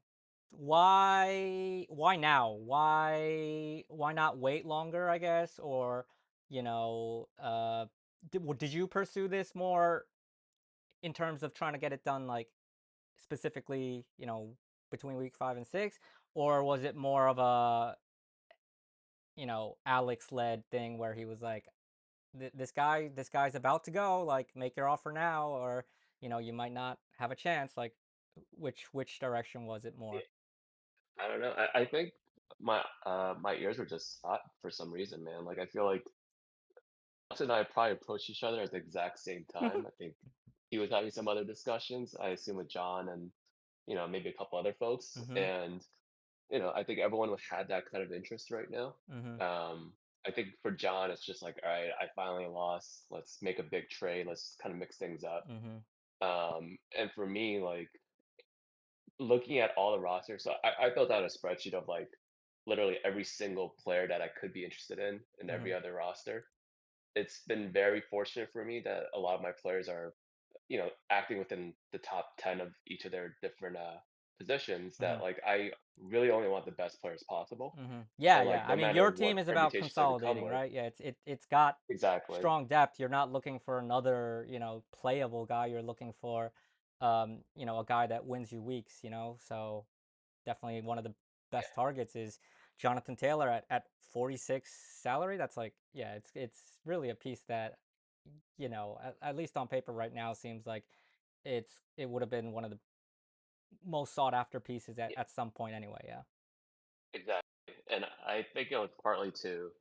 why now? Why not wait longer, I guess? Or, you know, did you pursue this more in terms of trying to get it done like specifically, between week 5 and 6? Or was it more of a, Alex led thing where he was like, this guy's about to go, like make your offer now, or you might not have a chance, like which direction was it more? I don't know. I think my ears were just hot for some reason, man. Like I feel like Alex and I probably approached each other at the exact same time. I think he was having some other discussions, I assume with John and maybe a couple other folks. Mhm. And I think everyone had that kind of interest right now. Mhm. Um, I think for John, it's just like, all right, I finally lost. Let's make a big trade. Let's kind of mix things up. Mhm. And for me, like looking at all the rosters, so I built out a spreadsheet of like literally every single player that I could be interested in every Mhm. other roster. It's been very fortunate for me that a lot of my players are, acting within the top 10 of each of their different positions that Mhm. like I really only want the best players possible. Mhm. So Yeah, yeah. like I no mean, matter your what team is about permutations are to come consolidating, with. right? Yeah, it's got Exactly. strong depth. You're not looking for another, playable guy. You're looking for, a guy that wins you weeks. So definitely one of the Yeah. best targets is Jonathan Taylor at 46 salary. That's like, yeah, it's really a piece that, at least on paper right now seems like it would have been one of the most sought after pieces Yeah, at some point anyway. Yeah. exactly. And I think it was partly to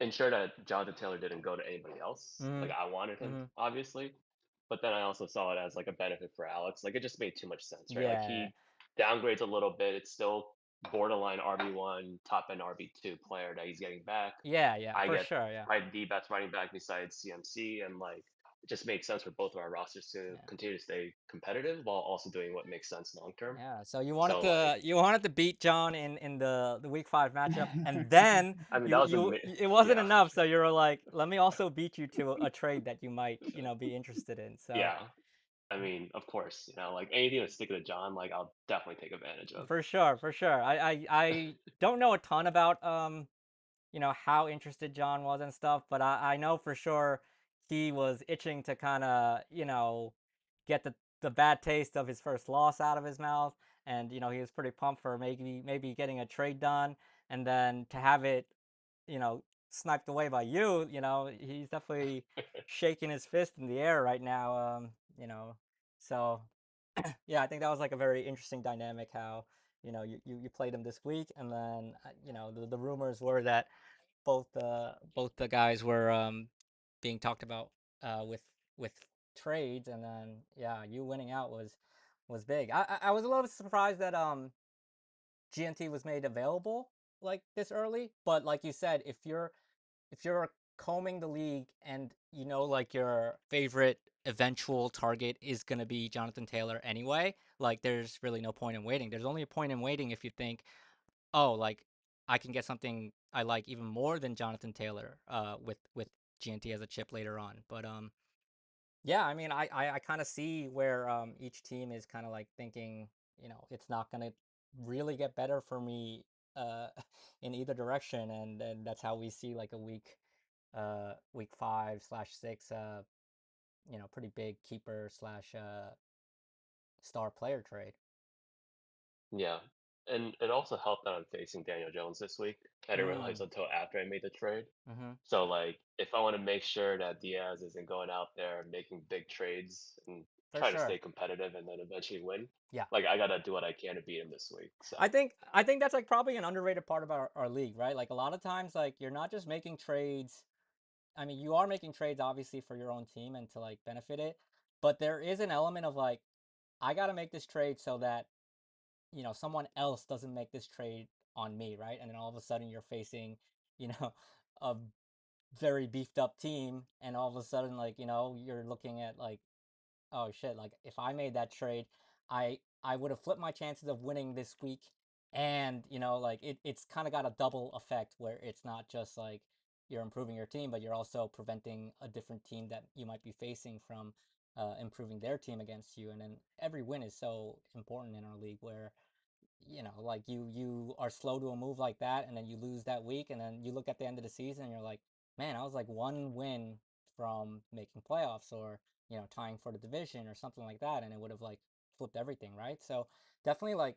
ensure that Jonathan Taylor didn't go to anybody else. Like Mhm. I wanted him, Mhm. obviously, but then I also saw it as like a benefit for Alex. Like it just made too much sense, right? Like Yeah. he downgrades a little bit. It's still borderline RB1, top end RB2 player that he's getting back. Yeah, yeah, I for get sure, yeah. my the best running back besides CMC, and like it just made sense for both of our rosters to Yeah. continue to stay competitive while also doing what makes sense long term. Yeah, so So like, you wanted to beat John in the week 5 matchup, and then I mean, that was it wasn't yeah, enough, so you were like, let me also beat you to a trade that you might, be interested in. So yeah. I mean, of course, like anything that's sticking to John, like I'll definitely take advantage of. for sure, for sure. I don't know a ton about how interested John was and stuff, but I know for sure he was itching to kind of, get the bad taste of his first loss out of his mouth. And, he was pretty pumped for maybe getting a trade done. And then to have it, sniped away by you, he's definitely shaking his fist in the air right now. So yeah, I think that was like a very interesting dynamic how, you played him this week. And then, the rumors were that both the guys were being talked about with trades, and then yeah, you winning out was big. I was a little bit surprised that GNT was made available like this early, but like you said, if you're combing the league and like your favorite eventual target is going to be Jonathan Taylor anyway, like there's really no point in waiting. There's only a point in waiting if you think, oh, like I can get something I like even more than Jonathan Taylor with GNT as a chip later on. But yeah, I mean I kind of see where each team is kind of like thinking, it's not gonna really get better for me uh in either direction, and that's how we see like a week 5/6 pretty big keeper slash star player trade. Yeah. And it also helped that I'm facing Daniel Jones this week. I didn't realize Mm, until after I made the trade. mm-hmm. So like if I want to make sure that Diaz isn't going out there making big trades and For try to stay sure. competitive and then eventually win, Yeah. like I gotta do what I can to beat him this week. So I think that's like probably an underrated part of our league, right? Like a lot of times, like you're not just making trades. I mean, you are making trades obviously for your own team and to like benefit it, but there is an element of like, I got to make this trade so that someone else doesn't make this trade on me, right? And then all of a sudden you're facing, you know, a very beefed up team, and all of a sudden like you're looking at like, oh shit, like if I made that trade, I would have flipped my chances of winning this week. And like it's kind of got a double effect where it's not just like you're improving your team, but you're also preventing a different team that you might be facing from improving their team against you. And then every win is so important in our league where like you are slow to a move like that, and then you lose that week, and then you look at the end of the season and you're like, man, I was like one win from making playoffs, or tying for the division or something like that, and it would have like flipped everything, right? So definitely like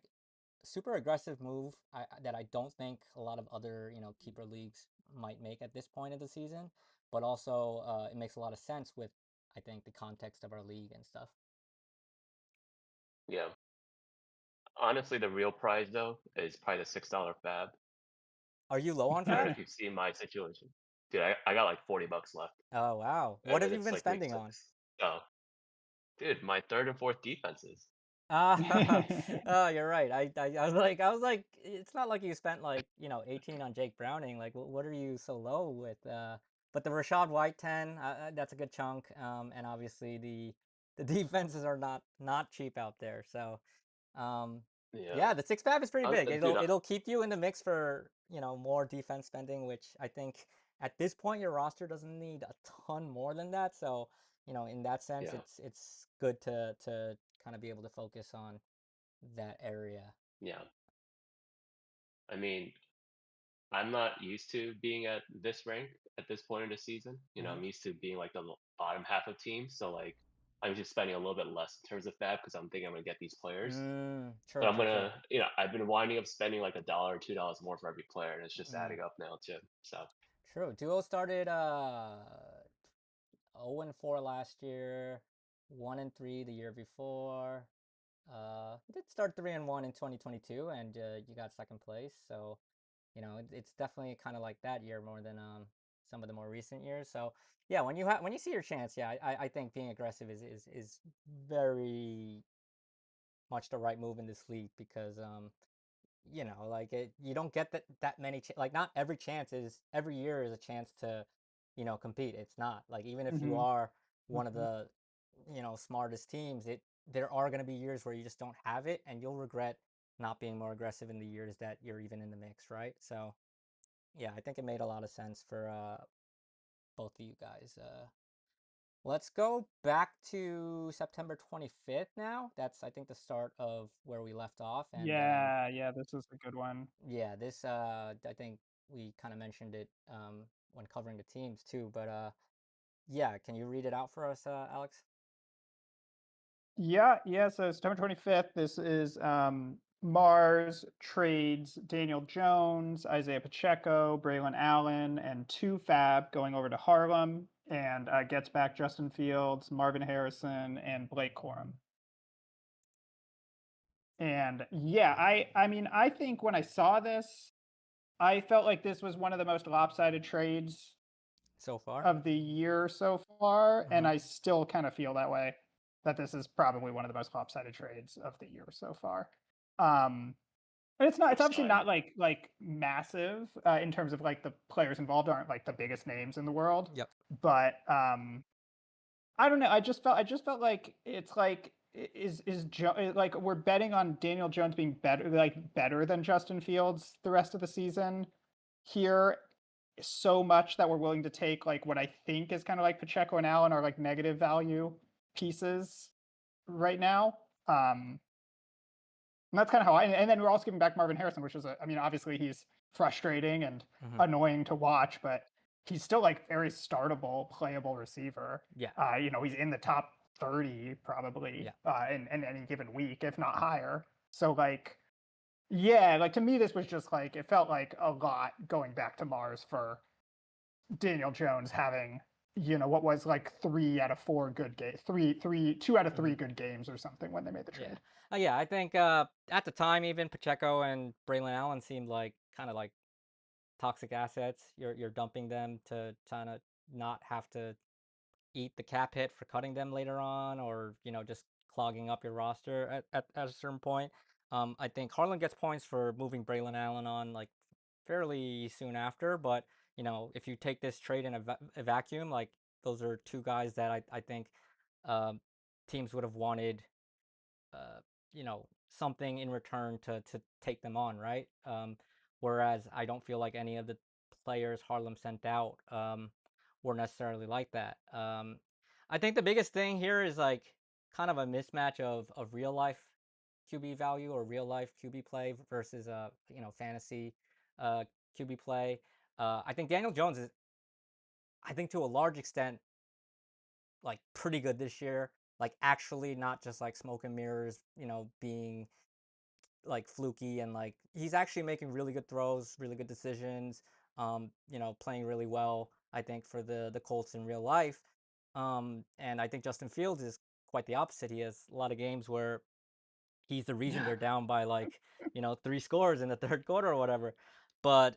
super aggressive move that I don't think a lot of other keeper leagues might make at this point of the season, but also it makes a lot of sense with, I think, the context of our league and stuff. yeah. Honestly, the real prize though is probably the $6 fab. Are you low on I don't know Fab? if you've seen my situation. Dude, I got like $40 left. Oh wow, what And have then you it's been like week spending on? 6. So dude, my third and fourth defenses. Ah, oh, you're right. I was like, it's not like you spent like 18 on Jake Browning. Like, what are you so low with? But the Rashad White 10, that's a good chunk. And obviously the defenses are not cheap out there. So, um, Yeah. yeah, the six fab is pretty big. Dude, It'll keep you in the mix for more defense spending, which I think at this point your roster doesn't need a ton more than that. So, in that sense, yeah. it's good to kind of be able to focus on that area. Yeah. I mean, I'm not used to being at this rank at this point in the season. Hmm. I'm used to being like the bottom half of teams. So like I'm just spending a little bit less in terms of fab because I'm thinking I'm gonna get these players. But True, I'm true, true. gonna, I've been winding up spending like $1 or $2 more for every player, and it's just Mm, adding up now too. So true. Duo started 0-4 last year, 1-3 the year before. You did start 3-1 in 2022, and you got second place. So it's definitely kind of like that year more than some of the more recent years. So yeah, when you see your chance, yeah, I think being aggressive is very much the right move in this league, because like you don't get that many like not every chance is every year is a chance to compete. It's not like, even if you Mhm. are one of Mhm. the, smartest teams, there are going to be years where you just don't have it, and you'll regret not being more aggressive in the years that you're even in the mix, right? So yeah, I think it made a lot of sense for both of you guys. Let's go back to September 25th now. That's, I think, the start of where we left off. And Yeah, yeah, this is a good one. yeah, this, I think we kind of mentioned it when covering the teams too. But yeah, can you read it out for us, Alex? Yeah, yeah. So September 25th, this is Mars trades Daniel Jones, Isaiah Pacheco, Braylon Allen, and two Fab going over to Harlem and gets back Justin Fields, Marvin Harrison, and Blake Corum. And yeah, I mean, I think when I saw this, I felt like this was one of the most lopsided trades So far? of the year so far, and Hmm. I still kind of feel that way, that this is probably one of the most lopsided trades of the year so far. And it's Which obviously side? not like massive in terms of like the players involved aren't like the biggest names in the world, Yep. but I don't know. I just felt like it's like like we're betting on Daniel Jones being better than Justin Fields the rest of the season here so much that we're willing to take like what I think is kind of like Pacheco and Allen are like negative value pieces right now. And that's kind of how and then we're also giving back Marvin Harrison, which is I mean, obviously he's frustrating and Hmm. annoying to watch, but he's still like very startable, playable receiver. Yeah. He's in the top 30 probably Yeah. in any given week, if not higher. So like, yeah, like to me, this was just like it felt like a lot going back to Mars for Daniel Jones having what was like 3 out of 4 good games, 2 out of 3 Hmm. good games or something when they made the Yeah. trade. Yeah, I think at the time, even Pacheco and Braylon Allen seemed like kind of like toxic assets. You're dumping them to kind of not have to eat the cap hit for cutting them later on, or just clogging up your roster at a certain point. I think Harlan gets points for moving Braylon Allen on like fairly soon after, but if you take this trade in a vacuum, like those are two guys that I think um, teams would have wanted uh, something in return to take them on, right? Whereas I don't feel like any of the players Harlem sent out were necessarily like that. I think the biggest thing here is like kind of a mismatch of real life QB value or real life QB play versus fantasy QB play. I think Daniel Jones is, I think, to a large extent, like pretty good this year. Like actually not just like smoke and mirrors, being like fluky, and like he's actually making really good throws, really good decisions, playing really well, I think, for the Colts in real life. And I think Justin Fields is quite the opposite. He has a lot of games where he's the reason Yeah. they're down by like, 3 scores in the third quarter or whatever. But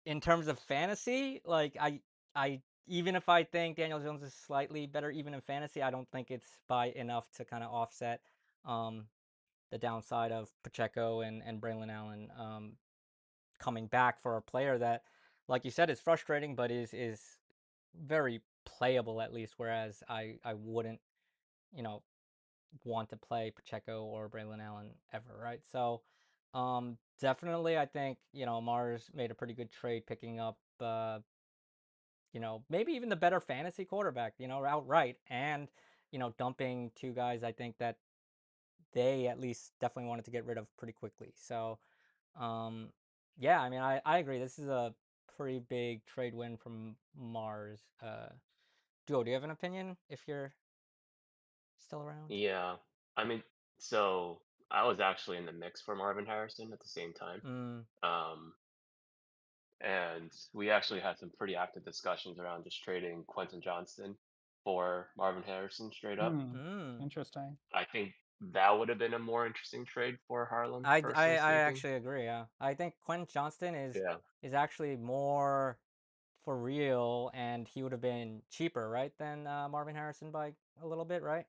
in terms of fantasy, like I even if I think Daniel Jones is slightly better even in fantasy, I don't think it's by enough to kind of offset um the downside of Pacheco and Braylon Allen coming back for a player that, like you said, is frustrating, but is very playable at least. Whereas I wouldn't you know want to play Pacheco or Braylon Allen ever, right? So definitely I think Mars made a pretty good trade picking up maybe even the better fantasy quarterback outright, and dumping two guys I think that they at least definitely wanted to get rid of pretty quickly. So, yeah, I mean, I agree. This is a pretty big trade win from Mars. Joe, do you have an opinion if you're still around? Yeah. I mean, so I was actually in the mix for Marvin Harrison at the same time. Mm, Um, and we actually had some pretty active discussions around just trading Quentin Johnston for Marvin Harrison straight up. Hmm. mm. Interesting. I think that would have been a more interesting trade for Harlem, I personally speaking. actually agree. Yeah, I think Quentin Johnston Yeah. is actually more for real, and he would have been cheaper, right, than Marvin Harrison by a little bit, right?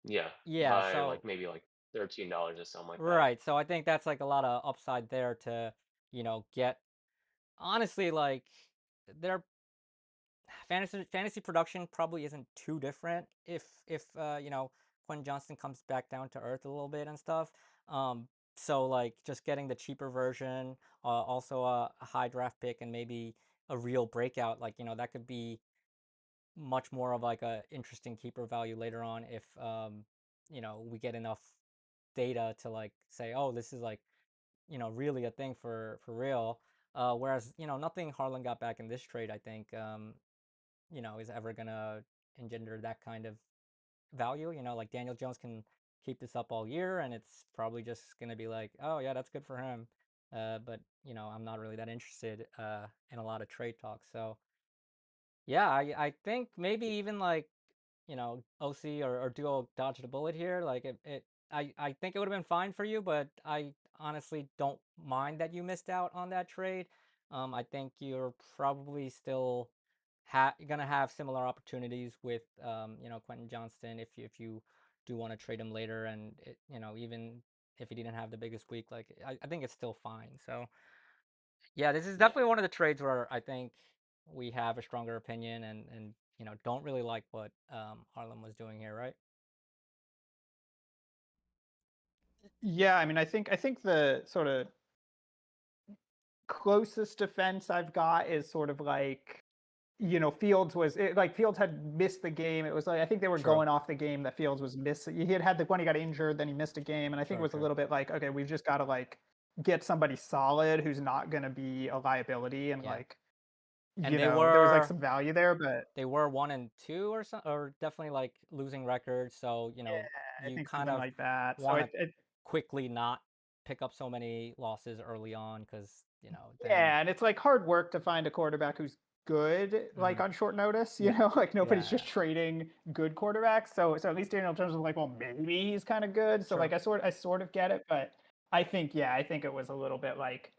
Yeah. Yeah. By like So maybe like $13 or something like that. right. So I think that's like a lot of upside there to, get honestly, like they're fantasy production probably isn't too different if Quentin Johnston comes back down to earth a little bit and stuff. Um, so like just getting the cheaper version, also a high draft pick and maybe a real breakout, like that could be much more of like a interesting keeper value later on if we get enough data to like say, oh, this is like really a thing for real. Whereas nothing Harlan got back in this trade, I think, is ever gonna engender that kind of value. Like Daniel Jones can keep this up all year, and it's probably just gonna be like, oh yeah, that's good for him. But I'm not really that interested in a lot of trade talks. So yeah, I think maybe even like OC or duo dodged a bullet here. Like I think it would have been fine for you, but I honestly don't mind that you missed out on that trade. I think you're probably still gonna have similar opportunities with Quentin Johnston if you do want to trade him later, and even if he didn't have the biggest week, like I think it's still fine. So yeah, this is Yeah. definitely one of the trades where I think we have a stronger opinion and don't really like what Harlem was doing here, right? Yeah, I mean, I think the sort of closest defense I've got is sort of like, Fields like Fields had missed the game. It was like I think they were True, going off the game that Fields was missing. He had the one he got injured, then he missed a game, and I think it true, was a true. little bit like, okay, we've just got to like get somebody solid who's not going to be a liability, and Yeah, like, and they there was like were some value there, but they were 1-2 or something, or definitely like losing records. So yeah, I you think kind something of like that. So want it, to it quickly not pick up so many losses early on because then. Yeah, and it's like hard work to find a quarterback who's good, like Mhm. on short notice. Yeah, Like nobody's yeah, just yeah. trading good quarterbacks. So at least Daniel Jones was like, well, maybe he's kind of good. So True. like I sort of get it, but I think it was a little bit like,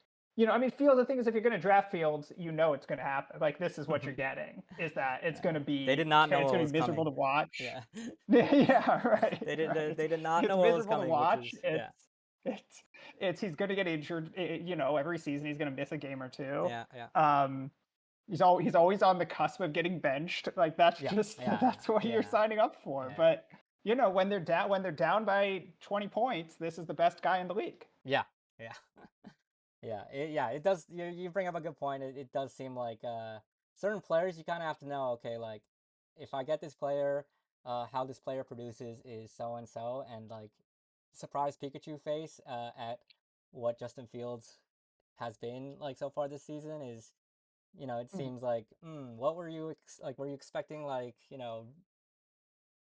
I mean, Fields. The thing is, if you're going to draft Fields, it's going to happen. Like this is what you're getting. Is that it's going Yeah. to They be did not know it's what going to was be miserable coming. to watch. Yeah. Yeah, right, They did right. they, It's they did not it's know what was miserable to coming, which watch. is yeah. It's he's going to get injured. Every season he's going to miss a game or two. Yeah, yeah. Um, he's always on the cusp of getting benched. Like that's Yeah, just yeah, that's what you're yeah, signing up for. yeah, But when they're down by 20 points, this is the best guy in the league. yeah, yeah, yeah. It does. You bring up a good point. It does seem like certain players you kind of have to know. Okay, like if I get this player, how this player produces is so and so, and like surprise Pikachu face at what Justin Fields has been like so far this season is it Mhm. seems like what were you like were you expecting like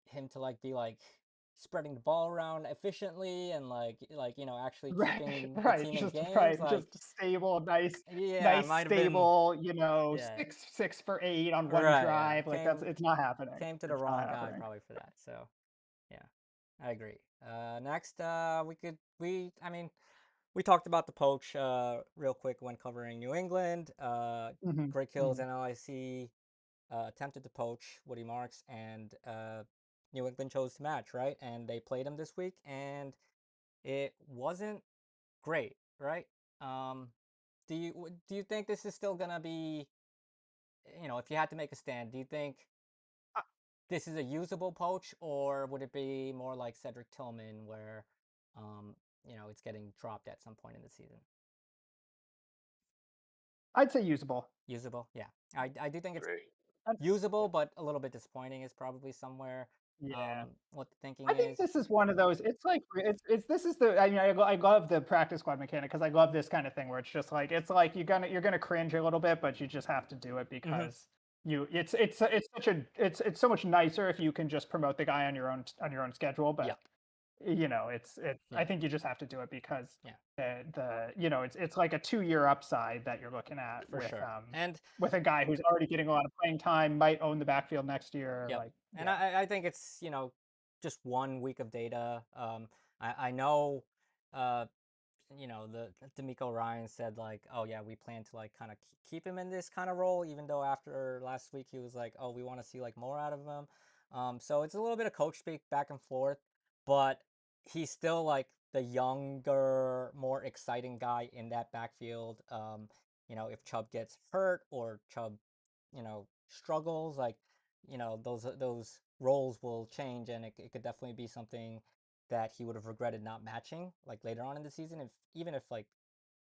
him to like be like spreading the ball around efficiently and like actually Right, keeping the right, team in just games right, like just stable, nice, yeah it nice, might have been stable. yeah Six for eight on one right yeah drive. Like came it's not happening. came to the It's not wrong guy happening. probably for that so yeah I agree next I mean we talked about the poach real quick when covering New England Hmm. Greg Hills Hmm. and LIC attempted to poach Woody Marks, and New England chose to match, right? And they played him this week, and it wasn't great, right? Um, do you think this is still gonna be, if you had to make a stand, do you think this is a usable poach, or would it be more like Cedric Tillman, where, it's getting dropped at some point in the season? I'd say usable. Usable, yeah. I do think it's Agree. usable, but a little bit disappointing is probably somewhere Yeah. what the thinking I think is. this is one of those. It's like it's this is the. I mean, I love the practice squad mechanic because I love this kind of thing where it's like you're gonna cringe a little bit, but you just have to do it Hmm. because it's such a it's so much nicer if you can just promote the guy on your own schedule. But Yep. it's I Yeah. think you just have to do it because Yeah. it's like a 2-year upside that you're looking at For sure. And with a guy who's already getting a lot of playing time, might own the backfield next year. yep. Like And yeah. I think it's just 1 week of data. I know uh the D'Amico Ryan said like, oh yeah, we plan to like kind of keep him in this kind of role, even though after last week he was like, oh, we want to see like more out of him. So it's a little bit of coach speak back and forth, but he's still like the younger, more exciting guy in that backfield. If Chubb gets hurt or Chubb, struggles, like those roles will change, and it could definitely be something that he would have regretted not matching like later on in the season. If even if like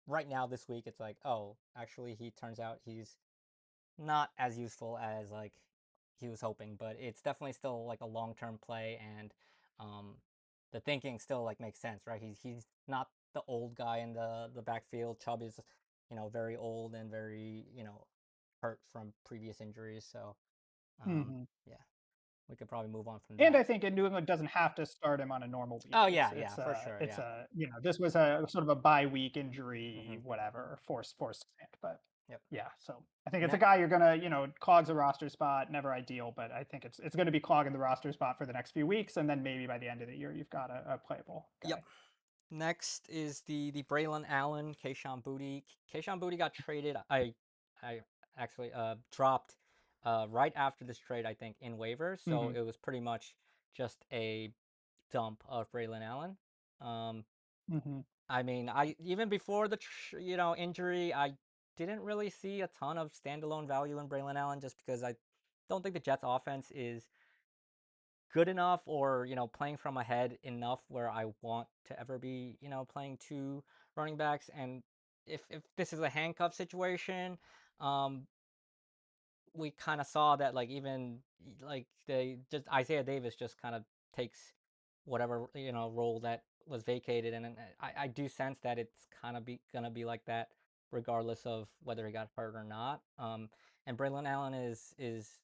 right now this week it's like, oh, actually he turns out he's not as useful as like he was hoping, but it's definitely still like a long-term play, and um the thinking still like makes sense, right? He's not the old guy in the backfield. Chubb is, very old and very, hurt from previous injuries, so Mhm. yeah, we could probably move on from And that. I think New England doesn't have to start him on a normal Oh week. It's yeah, it's yeah, for a sure, it's yeah. a this was a sort of a bye week injury, Hmm. whatever, forced stand. But Yep. yeah, so I think it's a Ne- guy you're gonna, clogs a roster spot. Never ideal, but I think it's gonna be clogging the roster spot for the next few weeks, and then maybe by the end of the year you've got a playable yep. guy. Next is the Braylon Allen, Kayshawn Booty. Kayshawn Booty got traded. I actually dropped right after this trade, I think, in waivers. So Hmm. it was pretty much just a dump of Braylon Allen. Um, Hmm. I mean, I even before the injury, I didn't really see a ton of standalone value in Braylon Allen, just because I don't think the Jets offense is good enough, or playing from ahead enough where I want to ever be playing two running backs. And if this is a handcuff situation, um we kind of saw that, like, even like they just Isaiah Davis just kind of takes whatever role that was vacated, and I do sense that it's kind of gonna be like that regardless of whether he got hurt or not. And Braylon Allen is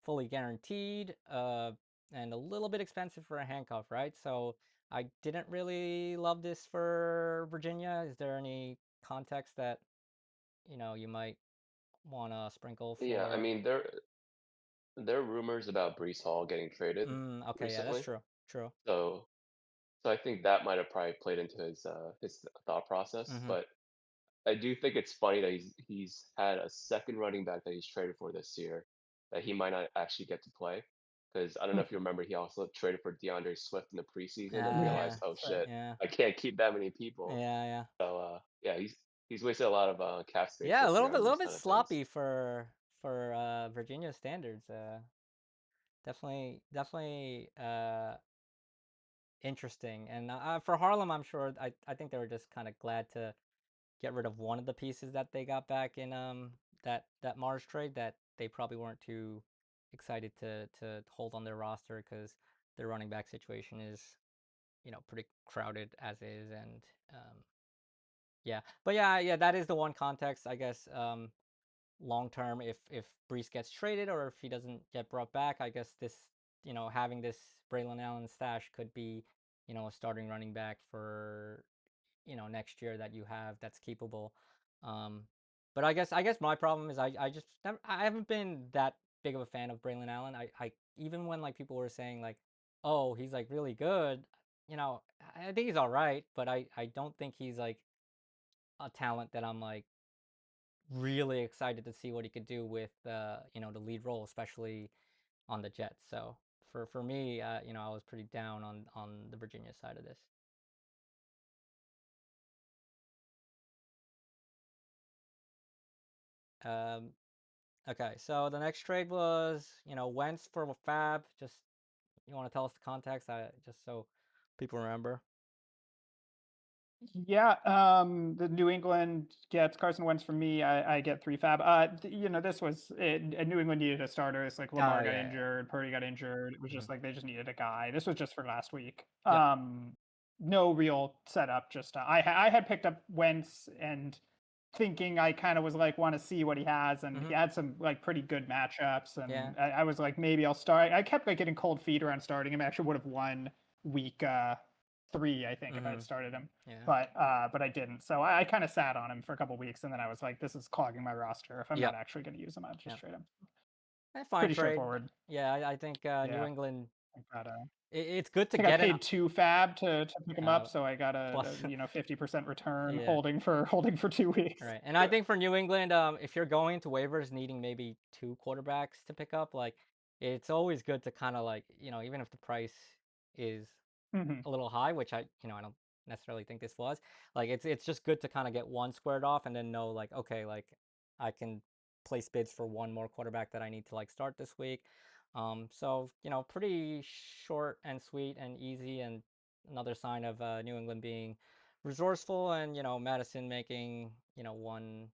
fully guaranteed, and a little bit expensive for a handcuff, right? So I didn't really love this for Virginia. Is there any context that you might want to sprinkle Yeah, I for? mean there are rumors about Brees Hall getting traded Okay, yeah, that's recently, true. True. so I think that might have probably played into his thought process. Mm-hmm. But I do think it's funny that he's had a second running back that he's traded for this year that he might not actually get to play. Because I don't know if you remember, he also traded for DeAndre Swift in the preseason and Yeah, Yeah, realized, oh that's right. shit, yeah, I can't keep that many people. yeah, yeah, So yeah, he's wasted a lot of cap space yeah. this year A on little these bit kind of things. sloppy for Virginia standards. Definitely interesting. And for Harlem, I'm sure I think they were just kind of glad to get rid of one of the pieces that they got back in that Mars trade, that they probably weren't too excited to hold on their roster, because their running back situation is pretty crowded as is. And um, yeah, but yeah, that is the one context, I guess. Long term, if Brees gets traded or if he doesn't get brought back, I guess this having this Braylon Allen stash could be a starting running back for next year that you have, that's capable. Um, but I guess my problem is I just never, I haven't been that big of a fan of Braylon Allen. I even when like people were saying like, oh, he's like really good, you know, I think he's all right, but I don't think he's like a talent that I'm like really excited to see what he could do with the lead role, especially on the Jets. So for me, I was pretty down on the Virginia side of this. Um, Okay, so the next trade was, Wentz for Fab. Just, you want to tell us the context, just so people remember? Yeah, the New England gets Carson Wentz from me. I get three fab. This was it. New England needed a starter. It's like Oh Lamar got yeah, injured, Purdy got injured. It was yeah. just like they just needed a guy. This was just for last week. Yep. No real setup. Just I had picked up Wentz and thinking I kind of was like want to see what he has, and he Mm-hmm. had some like pretty good matchups, Yeah. and I was like maybe I'll start. I kept like getting cold feet around starting him. I actually would have won week 3, I think, if I Mm-hmm. had started him, Yeah. but I didn't. So I kind of sat on him for a couple weeks, and then I was like, this is clogging my roster. If I'm not Yep. actually going to use him, I'll just Yep. trade him. Fine Pretty trade. straightforward. Yeah, I think New Yeah. England. I got It's good I to think I get an paid 2 fab to pick him up, uh, so I got plus. 50% return Yeah. holding for 2 weeks. Right. And I think for New England, if you're going to waivers needing maybe two quarterbacks to pick up, like, it's always good to kind of like, even if the price is Hmm. a little high, which I don't necessarily think this was. Like, it's just good to kind of get one squared off, and then know like, okay, like I can place bids for one more quarterback that I need to like start this week. So pretty short and sweet and easy, and another sign of New England being resourceful, and Madison making $1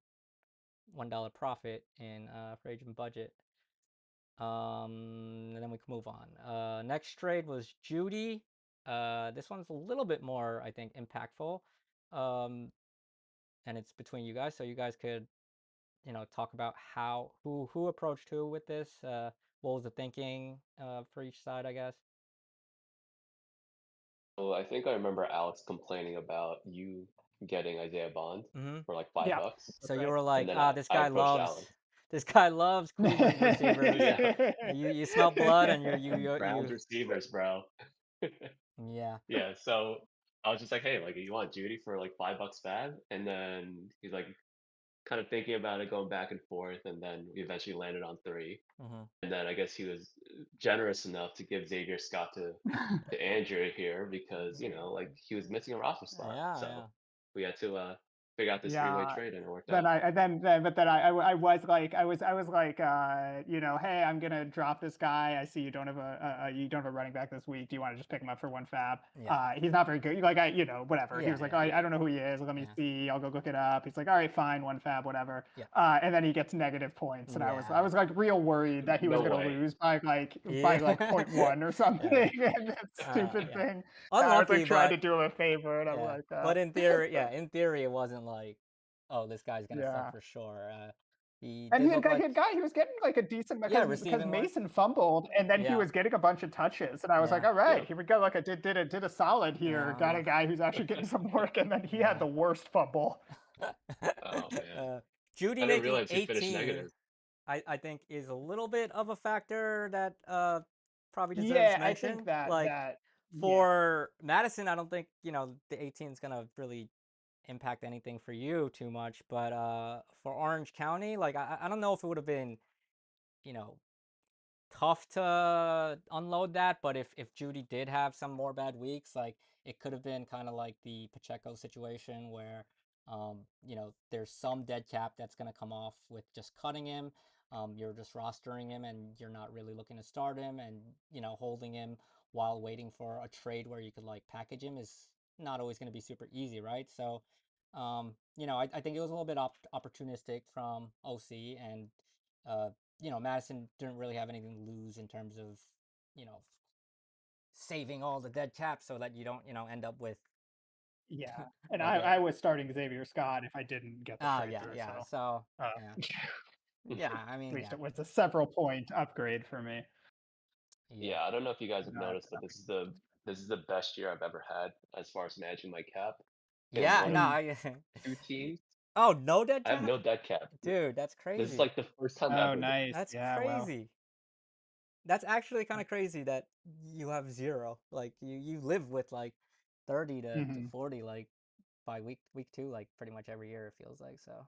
profit in free agent budget. And then we can move on. Next trade was Judy. This one's a little bit more, I think, impactful. And it's between you guys, so you guys could, talk about who approached who with this. What was the thinking for each side, I guess. So I think I remember Alex complaining about you getting Isaiah Bond Mm-hmm. for like five Yeah, bucks, So that's you right. were and like, then this I guy approached loves, Alex. this guy loves Cleveland receivers. Yeah, You smell blood, and Browns receivers, bro. yeah. Yeah, so I was just like, hey, like, you want Judy for like $5 bad? And then he's like, kind of thinking about it, going back and forth, and then we eventually landed on three. Mm-hmm. And then I guess he was generous enough to give Xavier Scott to Andrew here because like he was missing a roster spot. Yeah, yeah. So we had to figure out this three-way Yeah. trade, and it worked Then out. but then I was like hey, I'm gonna drop this guy. I see you don't have a running back this week. Do you want to just pick him up for one fab? Yeah. He's not very good. Like whatever. He Yeah, was like, yeah. I don't know who he is. Let me Yeah. see. I'll go look it up. He's like, all right, fine, one fab, whatever. Yeah. And then he gets negative points, and I Yeah. was like real worried that he was No gonna way. lose by Yeah. 0.1 or something. And that stupid Yeah. thing. I was Unlucky, like trying but to do him a favor, and I'm yeah. like, But in theory, it wasn't like, oh, this guy's gonna suck yeah. for sure. He And did look like, he was getting like a decent yeah, because receiving work. Mason fumbled and then he Yeah. was getting a bunch of touches and I was like, Yeah. all right, Yep. here we go. Like I did a solid here. Got Yeah. a guy who's actually getting some work, and then he had Yeah. the worst fumble. Oh man, uh, Judy I didn't making realize he finished 18, negative. I think is a little bit of a factor that probably deserves Yeah, I think mention. that Like that yeah. for Madison, I don't think, the 18 is gonna really impact anything for you too much. But for Orange County, like I don't know if it would have been, you know, tough to unload that. But if Judy did have some more bad weeks, like it could have been kind of like the Pacheco situation where there's some dead cap that's going to come off with just cutting him. You're just rostering him, and you're not really looking to start him, and holding him while waiting for a trade where you could like package him is not always going to be super easy, right? So I think it was a little bit opportunistic from OC, and uh, Madison didn't really have anything to lose in terms of, you know, saving all the dead cap so that you don't, end up with Yeah. And like I was starting Xavier Scott if I didn't get the trade yeah, through, yeah. so So, yeah. at Yeah, I mean, least yeah. it was a several point upgrade for me. Yeah. Yeah, I don't know if you guys have No, noticed, but this is the best year I've ever had as far as managing my cap in Yeah, one no, of Mm. I two teams. Oh, no dead I have cap? no dead cap. Dude, that's This is crazy. like the first time Oh, ever. nice. That's Yeah, well. crazy. That's actually kind of crazy that you have zero. Like you live with like 30 to Mhm. 40 like by week 2, like pretty much every year it feels like. So,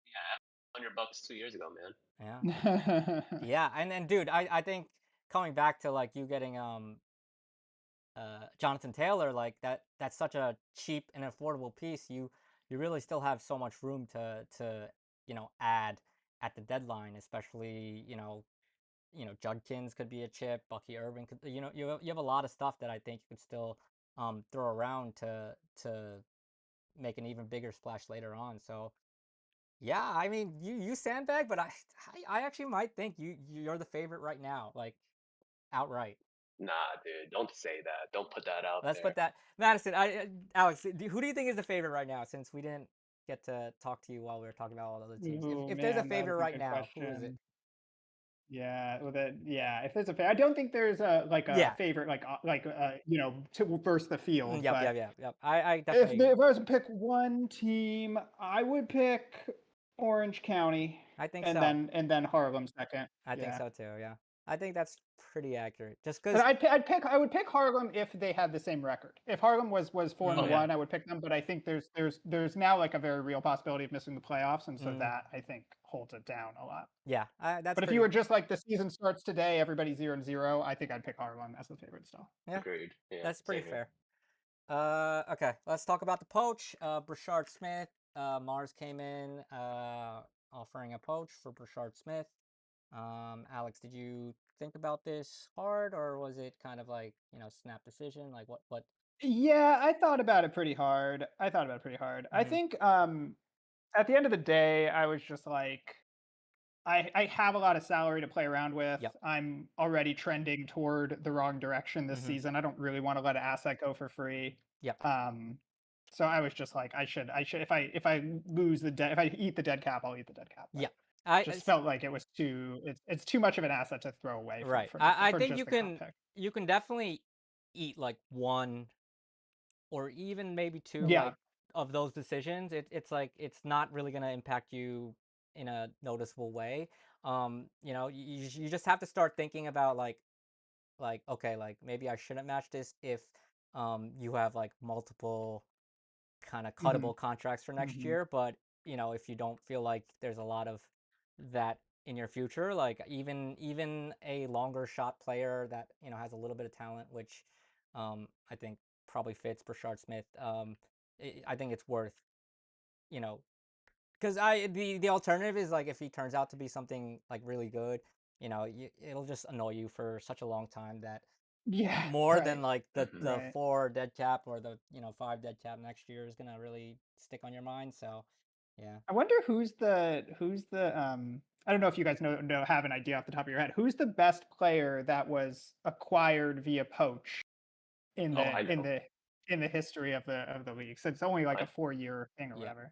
Yeah, $100 2 years ago, man. yeah. Yeah, and dude, I think coming back to like you getting Jonathan Taylor, like that's such a cheap and affordable piece. You really still have so much room to add at the deadline, especially Judkins could be a chip, Bucky Irving could, you have a lot of stuff that I think you could still throw around to make an even bigger splash later on. So yeah, I mean you sandbag, but I actually might think you're the favorite right now, like outright. Nah, dude, don't say that. Don't put that out Let's put there. that, Madison. Alex, who do you think is the favorite right now? Since we didn't get to talk to you while we were talking about all the other teams, if Ooh, if there's a man, that favorite is a right good now, who is it? question. Yeah, if there's I don't think there's a Yeah. favorite to versus the field, Yep. but Yep. Yep. Yep. I definitely. if I was to pick one team, I would pick Orange County I think and so. then Harlem second. I think Yeah. so too. Yeah. I think that's pretty accurate. Just And because. I would pick Harlem if they had the same record. If Harlem was four Oh and yeah. Mm, one, I would pick them. But I think there's now like a very real possibility of missing the playoffs, and so mm, that I think holds it down a lot. yeah. That's But if you pretty. were just like the season starts today, everybody's 0-0, I think I'd pick Harlem as the favorite still. Yeah. Agreed. Yeah, That's pretty same here. fair. Okay. Let's talk about the poach. Brashard Smith. Mars came in offering a poach for Brashard Smith. Alex, did you think about this hard, or was it kind of like, snap decision? Like what? Yeah, I thought about it pretty hard. I thought about it pretty hard. I Mm-hmm. think at the end of the day, I was just like, I have a lot of salary to play around with. Yep. I'm already trending toward the wrong direction this Mm-hmm. season. I don't really want to let an asset go for free. Yep. Um, so I was just like, I should, if I lose the dead, if I eat the dead cap, I'll eat the dead cap. But Yep. I just it's, felt like it was it's too much of an asset to throw away right. I for think just the comp pick. you can definitely eat like one or even maybe two Yeah, like of those decisions. It's like it's not really gonna impact you in a noticeable way. You just have to start thinking about like okay, like maybe I shouldn't match this if you have like multiple kind of hmm cuttable contracts for next hmm year. But if you don't feel like there's a lot of that in your future, like even a longer shot player that has a little bit of talent, which I think probably fits Brashard Smith. I think it's worth you know because the alternative is like if he turns out to be something like really good, it'll just annoy you for such a long time that yeah, more than right, like the right. four dead cap or the five dead cap next year is gonna really stick on your mind. So yeah. I wonder who's the I don't know if you guys know have an idea off the top of your head. Who's the best player that was acquired via poach in Oh, the in the in the history of the league? So it's only like a I 4-year thing or Yeah. whatever.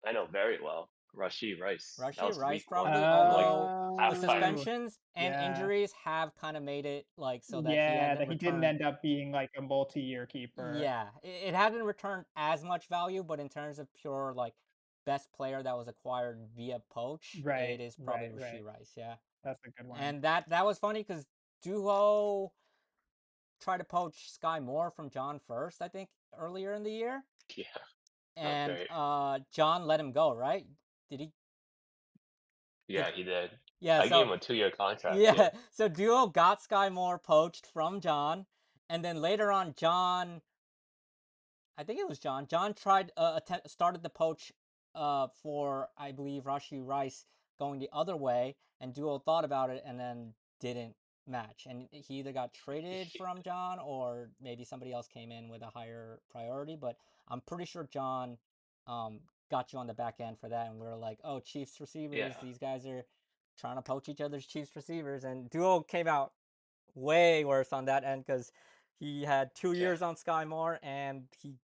I know very well. Rashi Rice. That Rashi was Rice week one. probably, Like although the half fired. Oh, suspensions and yeah. injuries have kind of made it like so that he Yeah, hadn't that he didn't returned. end up being like a multi-year keeper. Yeah, it hadn't returned as much value, but in terms of pure like best player that was acquired via poach, Right, it is probably right, Rashi right. Rice. Yeah, That's a good one. and that was funny because Duo tried to poach Sky Moore from John first, I think, earlier in the year, Yeah, that was and great. John let him go, right? Did he? Did Yeah, he did. yeah? I gave So him a 2-year contract too. yeah, so Duo got Sky Moore poached from John, and then later on, I think it was John. John tried started the poach for I believe Rashi Rice going the other way, and Duo thought about it and then didn't match. And he either got traded from John or maybe somebody else came in with a higher priority. But I'm pretty sure John um, got you on the back end for that, and we are like, oh, Chiefs receivers, Yeah, these guys are trying to poach each other's Chiefs receivers, and Duo came out way worse on that end because he had two yeah. years on Sky Moore and he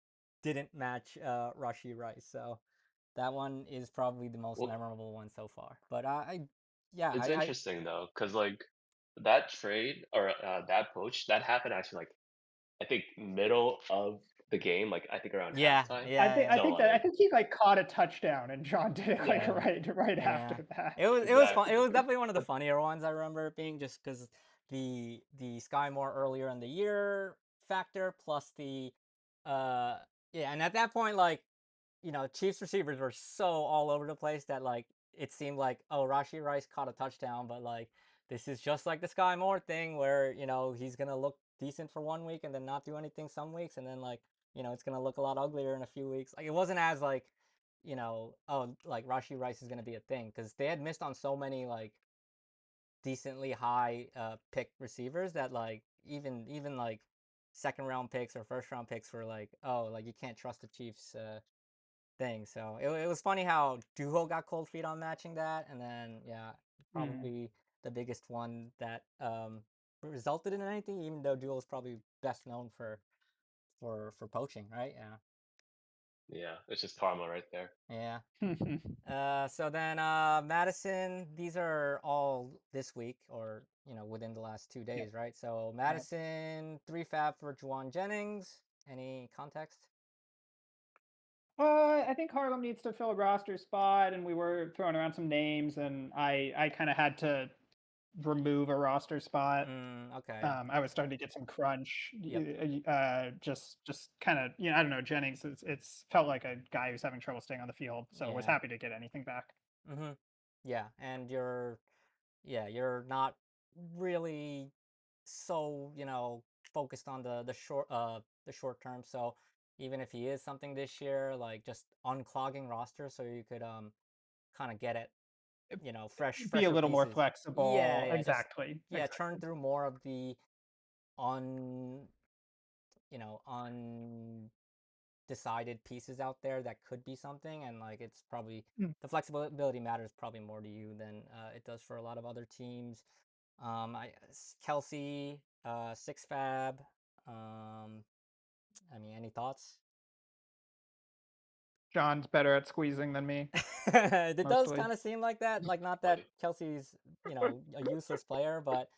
didn't match Rashi Rice. So that one is probably the most Well, memorable one so far. But yeah, it's interesting though, cause like that trade or that poach that happened actually like I think middle of the game, like I think around yeah, halftime. yeah, So I like think he like caught a touchdown and John did it like yeah, yeah, right yeah. after that. It was fun. It exactly. was definitely one of the funnier ones. I remember it being just because the Sky Moore earlier in the year factor plus the uh yeah, and at that point like Chiefs receivers were so all over the place that like it seemed like oh Rashi Rice caught a touchdown, but like this is just like the Sky Moore thing where he's gonna look decent for one week and then not do anything some weeks, and then like it's gonna look a lot uglier in a few weeks. Like it wasn't as like oh like Rashi Rice is gonna be a thing because they had missed on so many like decently high pick receivers that like even like second round picks or first round picks were like oh like you can't trust the Chiefs thing. So it was funny how Duho got cold feet on matching that, and then yeah, Mm, probably the biggest one that resulted in anything, even though Duho is probably best known for poaching, right? Yeah, Yeah, it's just karma right there. yeah. So then Madison, these are all this week or within the last two yep, days, right? So yep. Madison, 3 fab for Juwan Jennings. Any context? I think Harlem needs to fill a roster spot, and we were throwing around some names, and I kind of had to remove a roster spot. Okay. I was starting to get some crunch. Yep. Just kind of I don't know. Jennings, it's felt like a guy who's having trouble staying on the field, so was Yeah. happy to get anything back. Mm-hmm. Yeah, and you're not really so focused on the short term. So even if he is something this year, like just unclogging roster so you could kind of get it fresh Be a fresher little more pieces. Yeah, flexible. yeah, just Exactly. yeah, churn Exactly. through more of the un undecided pieces out there that could be something, and like it's probably Mm. the flexibility matters probably more to you than it does for a lot of other teams. Kelsey, six fab. Um, I mean, any thoughts? John's better at squeezing than me, It does mostly. kind of seem like that. Like, not that Like, Kelsey's, a useless player, but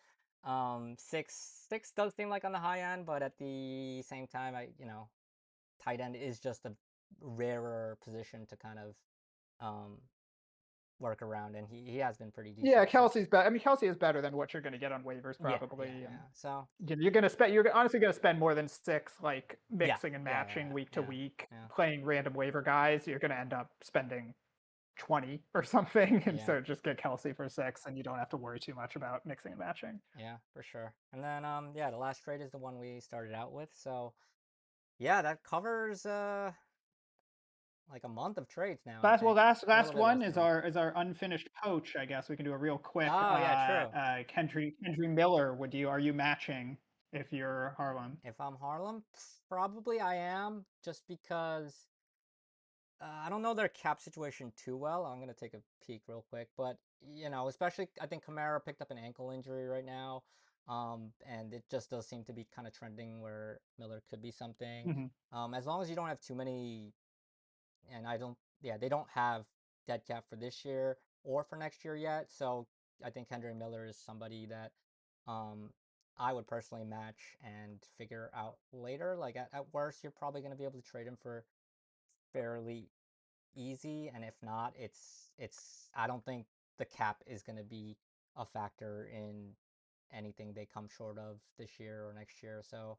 six does seem like on the high end, but at the same time, tight end is just a rarer position to kind of um work around, and he has been pretty Yeah, decent. So Kelsey's better. I mean, Kelsey is better than what you're going to get on waivers yeah, yeah, probably, and yeah. So you're going to spend. You're honestly going to spend more than six, like yeah, mixing and yeah, matching yeah, week to yeah, week, yeah, playing random waiver guys. You're going to end up spending 20 or something, and yeah, so just get Kelsey for six, and you don't have to worry too much about mixing and matching. yeah, for sure. And then yeah, the last trade is the one we started out with. So yeah, that covers like a month of trades now, I Last well, think. A little last bit less one than is a month. our unfinished poach. I guess we can do a real quick. Oh yeah, true. Kendry Miller. Are you matching if you're Harlem? If I'm Harlem, probably I am, just because I don't know their cap situation too well. I'm gonna take a peek real quick, but especially I think Kamara picked up an ankle injury right now, and it just does seem to be kind of trending where Miller could be something. Hmm. As long as you don't have too many, and I don't, yeah, they don't have dead cap for this year or for next year yet. So I think Henry Miller is somebody that um, I would personally match and figure out later. Like at worst, you're probably going to be able to trade him for fairly easy, and if not, it's I don't think the cap is going to be a factor in anything they come short of this year or next year. So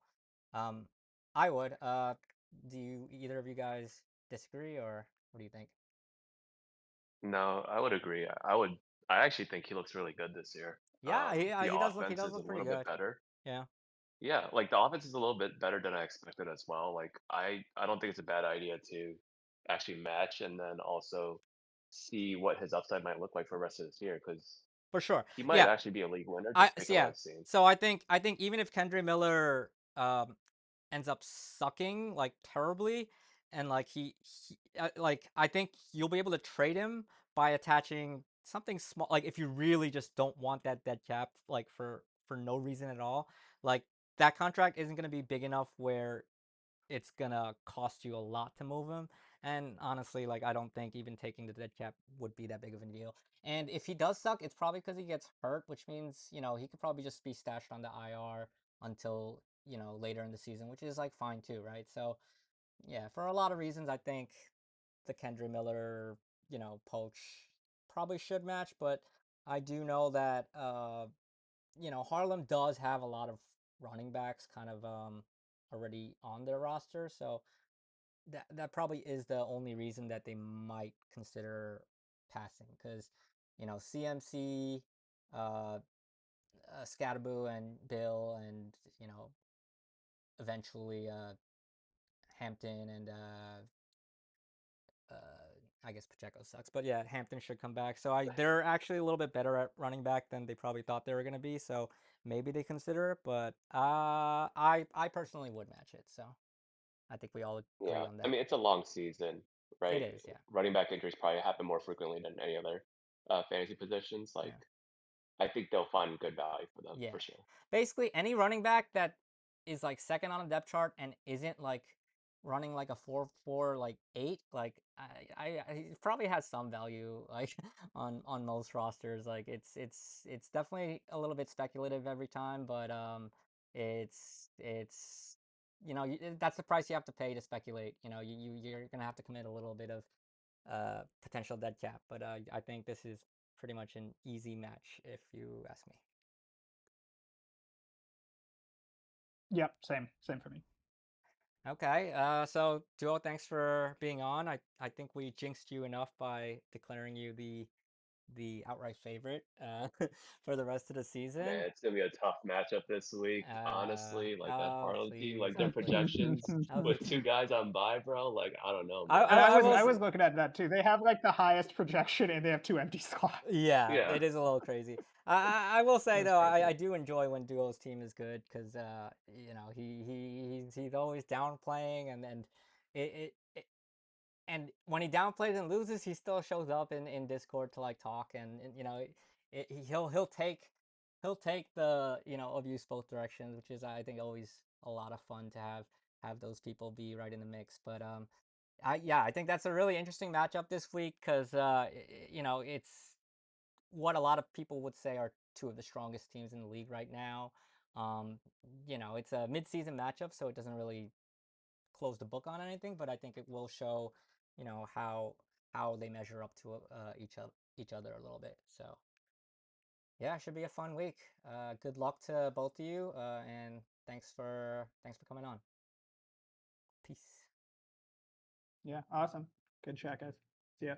um, I would. Do you either of you guys disagree, or what do you think? no, I would agree. I would. I actually think he looks really good this year. Yeah, The he offense does is a look pretty little bit good. better. Yeah, Yeah, like the offense is a little bit better than I expected as well. Like I don't think it's a bad idea to actually match and then also see what his upside might look like for the rest of this year because for sure. he might Yeah, actually be a league winner I just based so on what yeah. I've seen. So I think even if Kendry Miller ends up sucking like terribly, and like like I think you'll be able to trade him by attaching something small. Like if you really just don't want that dead cap, like for no reason at all, like that contract isn't going to be big enough where it's gonna cost you a lot to move him. And honestly, like I don't think even taking the dead cap would be that big of a deal. And if he does suck, it's probably because he gets hurt, which means he could probably just be stashed on the IR until later in the season, which is like fine too, right? So yeah, for a lot of reasons, I think the Kendra Miller poach probably should match, but I do know that Harlem does have a lot of running backs kind of already on their roster, so that probably is the only reason that they might consider passing, because CMC, uh, Scatterboo, and Bill, and eventually Hampton, and uh, I guess Pacheco sucks, but yeah, Hampton should come back. So they're actually a little bit better at running back than they probably thought they were going to be. So maybe they consider it, but I personally would match it. So I think we all agree Yeah, on I that. mean it's a long season, It right? is, yeah, Running back injuries probably happen more frequently than any other fantasy positions. Like yeah. I think they'll find good value for them Yeah. for sure. Basically, any running back that is like second on a depth chart and isn't like running like a 4-4 like 8, like I it probably has some value like on most rosters. Like it's definitely a little bit speculative every time, but it's that's the price you have to pay to speculate. You're gonna have to commit a little bit of potential dead cap, but I think this is pretty much an easy match if you ask me. Yep, same for me. Okay, so Duo, thanks for being on. I think we jinxed you enough by declaring you the the outright favorite for the rest of the season. Man, it's gonna be a tough matchup this week, honestly. Like that Oh, Harlem team, please, like their oh, please. projections Oh, with two guys on bye, bro. Like I don't know, man. And I was will. I was looking at that too. They have like the highest projection, and they have 2 empty slots. Yeah, Yeah, it is a little crazy. I will say That's though, crazy. I do enjoy when Duo's team is good because he's always downplaying and it and when he downplays and loses, he still shows up in Discord to like talk and he'll take the abuse both directions, which is I think always a lot of fun to have those people be right in the mix. But I think that's a really interesting matchup this week because it's what a lot of people would say are two of the strongest teams in the league right now. Um, it's a mid-season matchup, so it doesn't really close the book on anything, but I think it will show, how they measure up to each other a little bit. So yeah, it should be a fun week. Good luck to both of you, and thanks for coming on. Peace. Yeah, awesome. Good chat, guys. See ya.